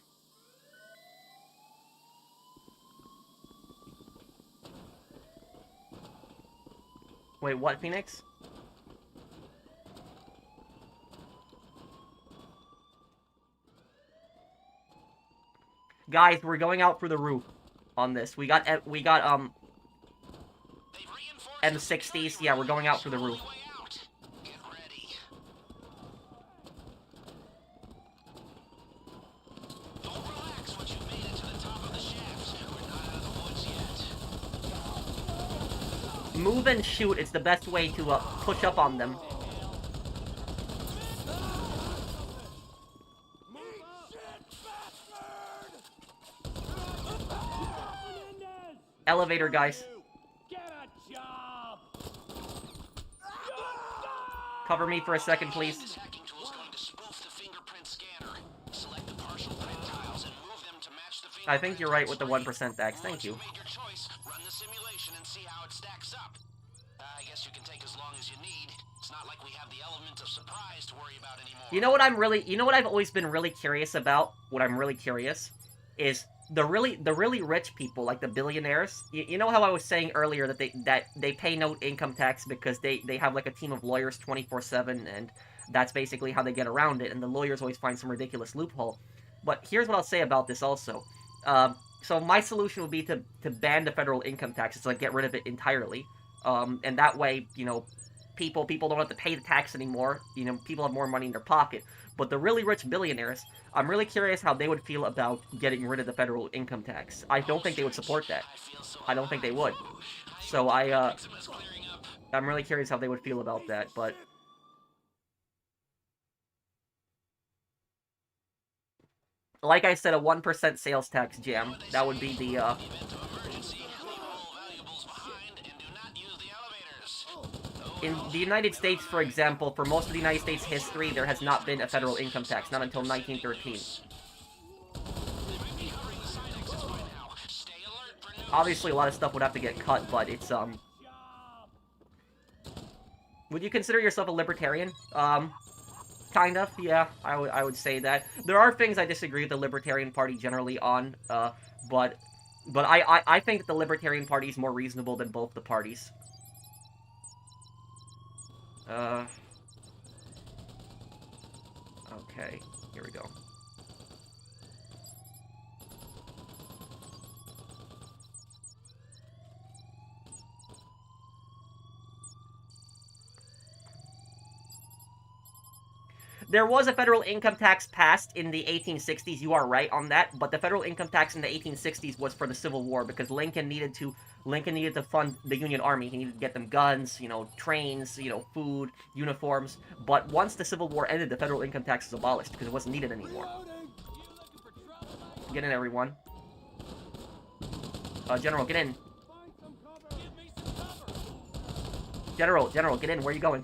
Wait, what, Phoenix? Guys, we're going out through the roof on this. We got They've reinforced M60s. Yeah, we're going out through the roof. way out. Get ready. Don't relax once you've made it to the top of the shafts. We're not out of the woods yet. Move and shoot. It's the best way to push up on them. Elevator, guys. Get a job! Cover me for a second, please. This hacking tool is going to spoof the fingerprint scanner. Select the partial print tiles and move them to match the fingerprint. I think you're right with the 1% Dex. Thank you. Once you've made your choice, run the simulation and see how it stacks up. I guess you can take as long as you need. It's not like we have the element of surprise to worry about anymore. You know what I've always been really curious about? What I'm really curious is the really rich people, like the billionaires, you know how I was saying earlier that they pay no income tax because they have like a team of lawyers 24/7, and that's basically how they get around it, and the lawyers always find some ridiculous loophole. But here's what I'll say about this also. So my solution would be to ban the federal income taxes, like get rid of it entirely, and that way, people don't have to pay the tax anymore. People have more money in their pocket. But the really rich billionaires, I'm really curious how they would feel about getting rid of the federal income tax. I don't think they would support that. I don't think they would. So I'm really curious how they would feel about that. But like I said, a 1% sales tax jam. That would be the in the United States, for example, for most of the United States history, there has not been a federal income tax, not until 1913. Obviously, a lot of stuff would have to get cut, but it's, Would you consider yourself a libertarian? Kind of, yeah, I would say that. There are things I disagree with the Libertarian Party generally on, but I think that the Libertarian Party is more reasonable than both the parties. Okay, here we go. There was a federal income tax passed in the 1860s, you are right on that, but the federal income tax in the 1860s was for the Civil War, because Lincoln needed to fund the Union Army. He needed to get them guns, trains, food, uniforms. But once the Civil War ended, the federal income tax was abolished, because it wasn't needed anymore. Get in, everyone. General, get in. General, get in. Where are you going?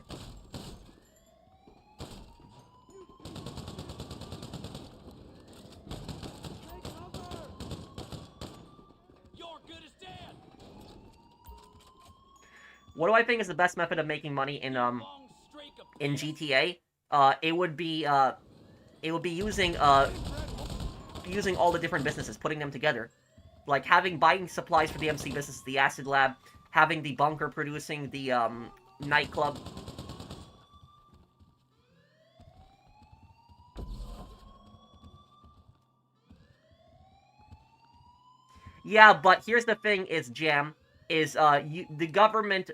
What do I think is the best method of making money in GTA? It would be using all the different businesses, putting them together. Like buying supplies for the MC business, the acid lab, having the bunker producing the nightclub. Yeah, but here's the thing: the government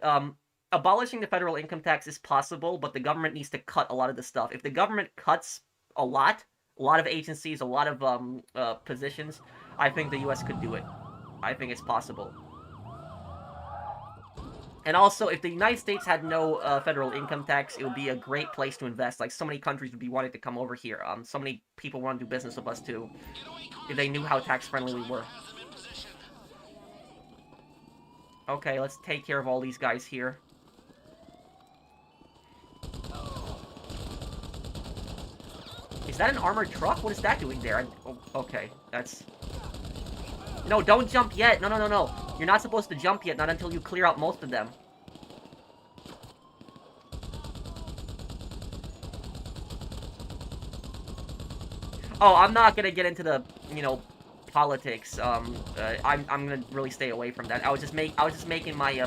abolishing the federal income tax is possible, but the government needs to cut a lot of the stuff. If the government cuts a lot of agencies, a lot of positions, I think the U.S. could do it. I think it's possible. And also, if the United States had no federal income tax, it would be a great place to invest. Like, so many countries would be wanting to come over here. So many people want to do business with us, too, if they knew how tax-friendly we were. Okay, let's take care of all these guys here. Is that an armored truck? What is that doing there? Okay, that's... No, don't jump yet! No. You're not supposed to jump yet, not until you clear out most of them. Oh, I'm not gonna get into the, politics. I'm gonna really stay away from that. I was just making my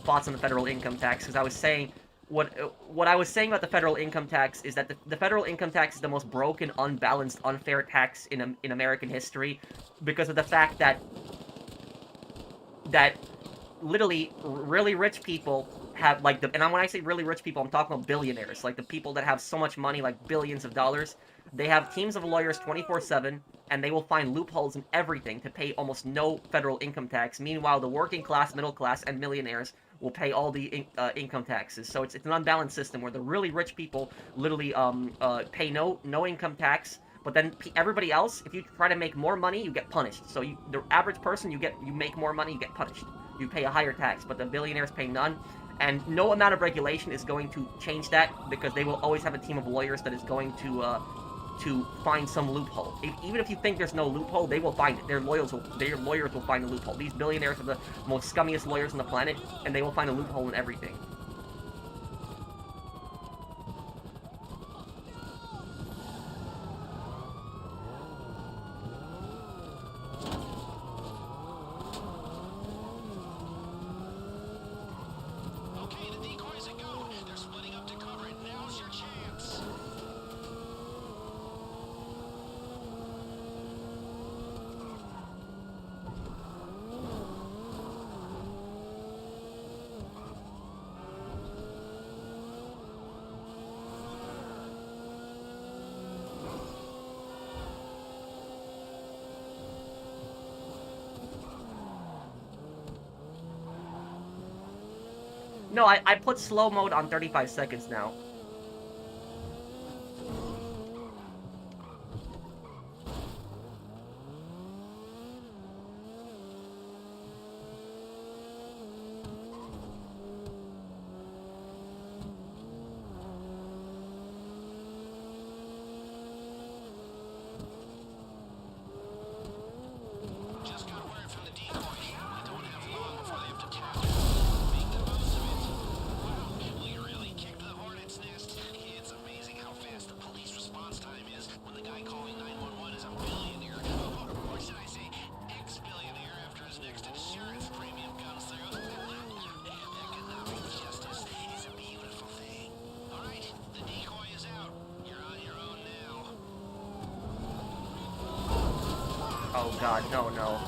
thoughts on the federal income tax, because I was saying what I was saying about the federal income tax is that the federal income tax is the most broken, unbalanced, unfair tax in American history, because of the fact that literally really rich people have, like, and when I say really rich people, I'm talking about billionaires, like the people that have so much money, like billions of dollars. They have teams of lawyers 24/7, and they will find loopholes in everything to pay almost no federal income tax. Meanwhile, the working class, middle class, and millionaires will pay all the income taxes. So it's an unbalanced system where the really rich people literally pay no income tax, but then everybody else, if you try to make more money, you get punished. So the average person, you make more money, you get punished. You pay a higher tax, but the billionaires pay none. And no amount of regulation is going to change that, because they will always have a team of lawyers that is going to find some loophole. Even if you think there's no loophole, they will find it. Their lawyers will find a loophole. These billionaires are the most scummiest lawyers on the planet, and they will find a loophole in everything. No, I put slow mode on 35 seconds now. Just got word from the decoy. They don't have long before they have to tackle. Make the most of it. Wow, we really kicked the hornet's nest. It's amazing how fast the police response time is when the guy calling 911 is a billionaire. Or should I say, ex-billionaire after his next insurance premium comes through. Economic justice is a beautiful thing. All right, the decoy is out. You're on your own now. Oh god, no, no.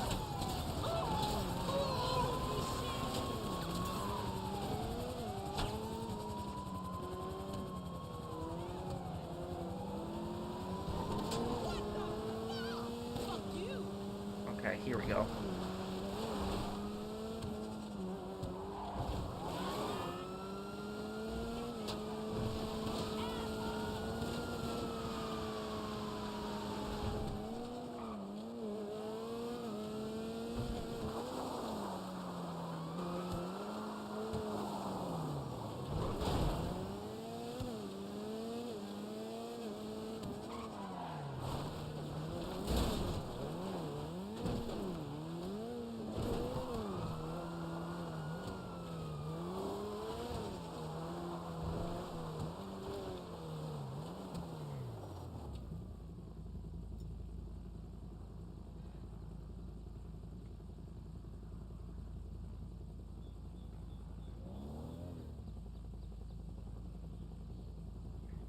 Okay, here we go.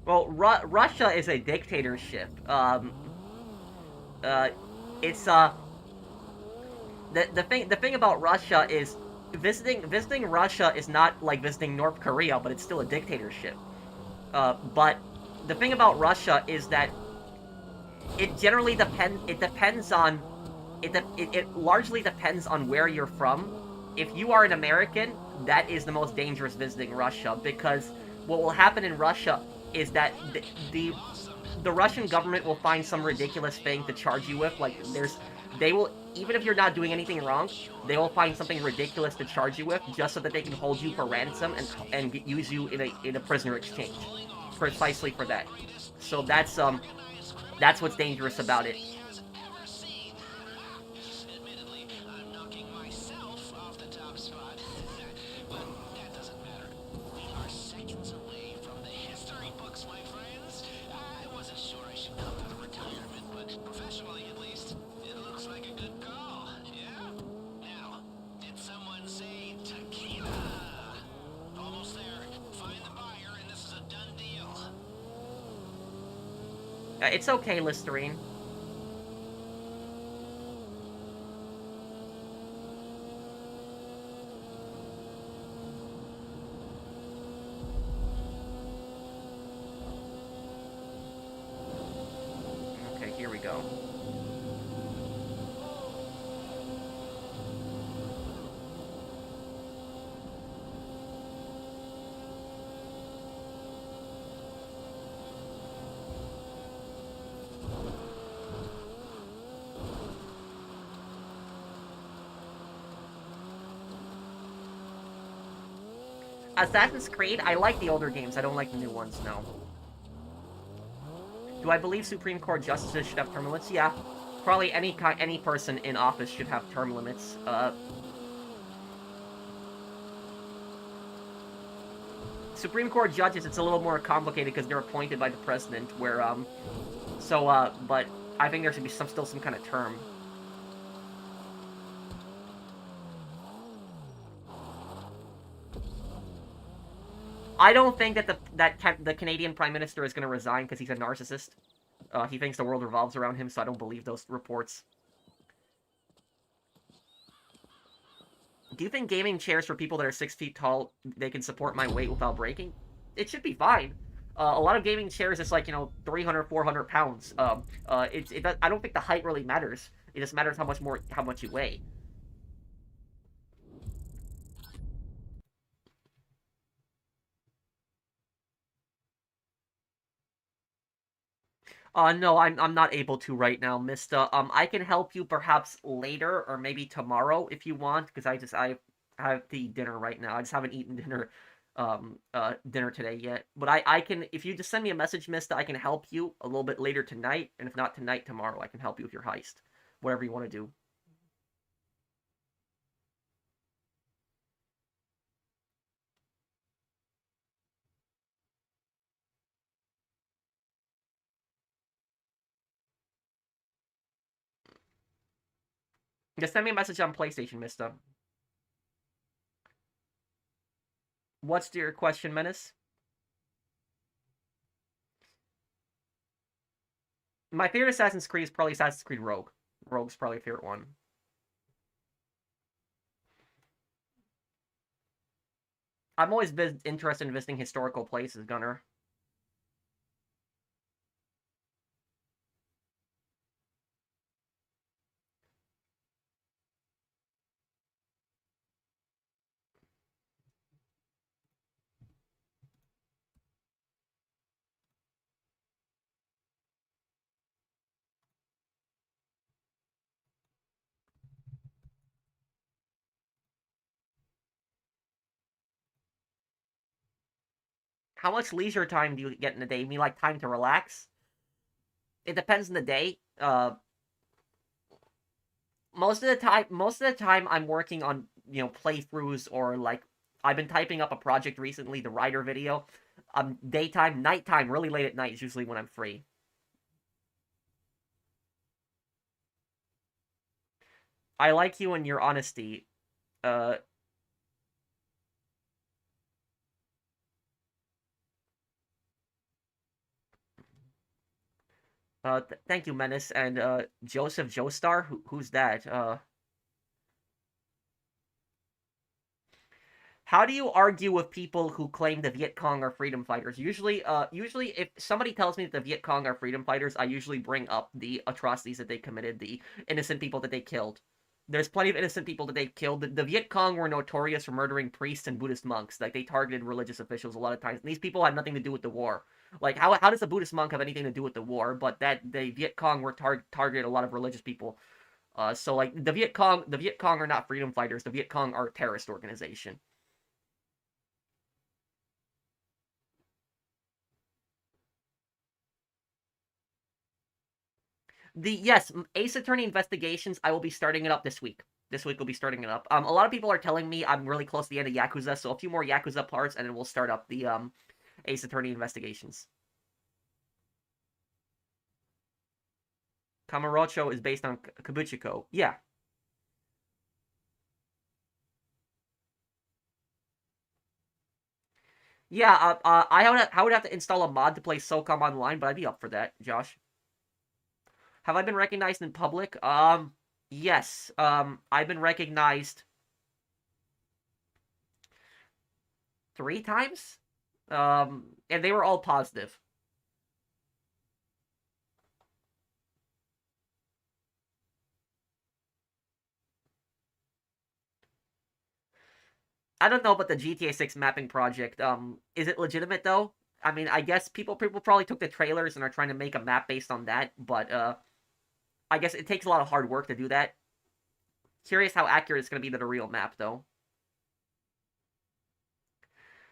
Well, Russia is a dictatorship. It's the thing about Russia is visiting Russia is not like visiting North Korea, but it's still a dictatorship. But the thing about Russia is that it generally depends on it largely depends on where you're from. If you are an American, that is the most dangerous visiting Russia, because what will happen in Russia is that the Russian government will find some ridiculous thing to charge you with. Like they will, even if you're not doing anything wrong, they will find something ridiculous to charge you with just so that they can hold you for ransom and use you in a prisoner exchange, precisely for that. So that's what's dangerous about it. Admittedly, I'm knocking myself off the top spot. But that doesn't matter. We are seconds away from the history books, my friends. I wasn't sure I should come out of retirement, but professionally at least, it looks like a good call. Yeah? Now, did someone say tequila? Almost there. Find the buyer, and this is a done deal. It's okay, Listerine. Okay, here we go. Assassin's Creed, I like the older games. I don't like the new ones, no. Do I believe Supreme Court justices should have term limits? Yeah. Probably any person in office should have term limits. Supreme Court judges, it's a little more complicated because they're appointed by the president, where, but I think there should be still some kind of term. I don't think that the Canadian Prime Minister is going to resign because he's a narcissist. He thinks the world revolves around him, so I don't believe those reports. Do you think gaming chairs for people that are 6 feet tall, they can support my weight without breaking? It should be fine. A lot of gaming chairs is like, 300, 400 pounds. I don't think the height really matters. It just matters how much you weigh. No, I'm not able to right now, Mister. I can help you perhaps later or maybe tomorrow if you want, because I have to eat dinner right now. I just haven't eaten dinner today yet. But I can, if you just send me a message, Mister, I can help you a little bit later tonight, and if not tonight, tomorrow, I can help you with your heist, whatever you want to do. Just send me a message on PlayStation, Mister. What's your question, Menace? My favorite Assassin's Creed is probably Assassin's Creed Rogue. Rogue's probably a favorite one. I'm always interested in visiting historical places, Gunner. How much leisure time do you get in a day? You mean like time to relax? It depends on the day. Most of the time I'm working on playthroughs or like I've been typing up a project recently, the writer video. Daytime, nighttime, really late at night is usually when I'm free. I like you and your honesty. Uh, Thank you, Menace and Joseph Joestar. Who's that? How do you argue with people who claim the Viet Cong are freedom fighters? Usually, if somebody tells me that the Viet Cong are freedom fighters, I usually bring up the atrocities that they committed, the innocent people that they killed. There's plenty of innocent people that they killed. The Viet Cong were notorious for murdering priests and Buddhist monks. Like they targeted religious officials a lot of times. And these people had nothing to do with the war. Like how does a Buddhist monk have anything to do with the war? But that the Viet Cong were targeted a lot of religious people. So like the Viet Cong are not freedom fighters. The Viet Cong are a terrorist organization. The yes, Ace Attorney Investigations. I will be starting it up this week. This week we'll be starting it up. A lot of people are telling me I'm really close to the end of Yakuza, so a few more Yakuza parts, and then we'll start up the Ace Attorney Investigations. Kamurocho is based on Kabuchiko. Yeah, yeah. I would have to install a mod to play SOCOM online, but I'd be up for that, Josh. Have I been recognized in public? Yes. I've been recognized 3 times. And they were all positive. I don't know about the GTA 6 mapping project. Is it legitimate though? I mean, I guess people probably took the trailers and are trying to make a map based on that, but I guess it takes a lot of hard work to do that. Curious how accurate it's going to be to the real map though.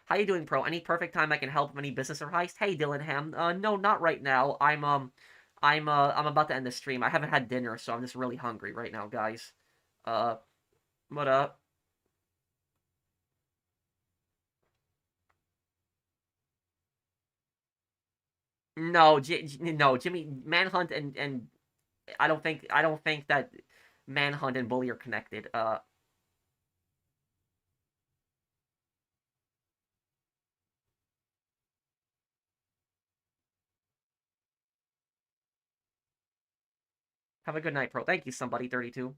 How you doing, Pro? Any perfect time I can help with any business or heist? Hey, Dillingham. No, not right now. I'm about to end the stream. I haven't had dinner, so I'm just really hungry right now, guys. Uh, but no, no, Jimmy Manhunt and I don't think that Manhunt and Bully are connected. Have a good night, Pro. Thank you, somebody 32.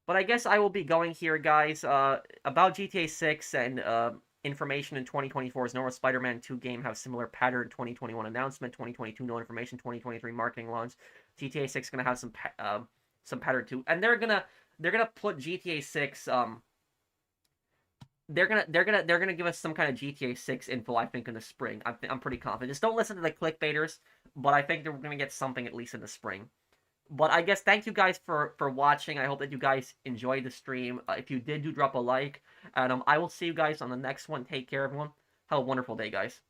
But I guess I will be going here, guys. About GTA 6 and information in 2024's normal Spider-Man 2 game have similar pattern. 2021 announcement, 2022 no information, 2023 marketing launch. GTA 6 gonna have some pattern too, and they're gonna put GTA 6 they're gonna give us some kind of GTA 6 info. I think in the spring. I'm pretty confident. Just don't listen to the clickbaiters, but I think they're gonna get something at least in the spring. But I guess thank you guys for watching. I hope that you guys enjoyed the stream. If you did, do drop a like, and I will see you guys on the next one. Take care, everyone. Have a wonderful day, guys.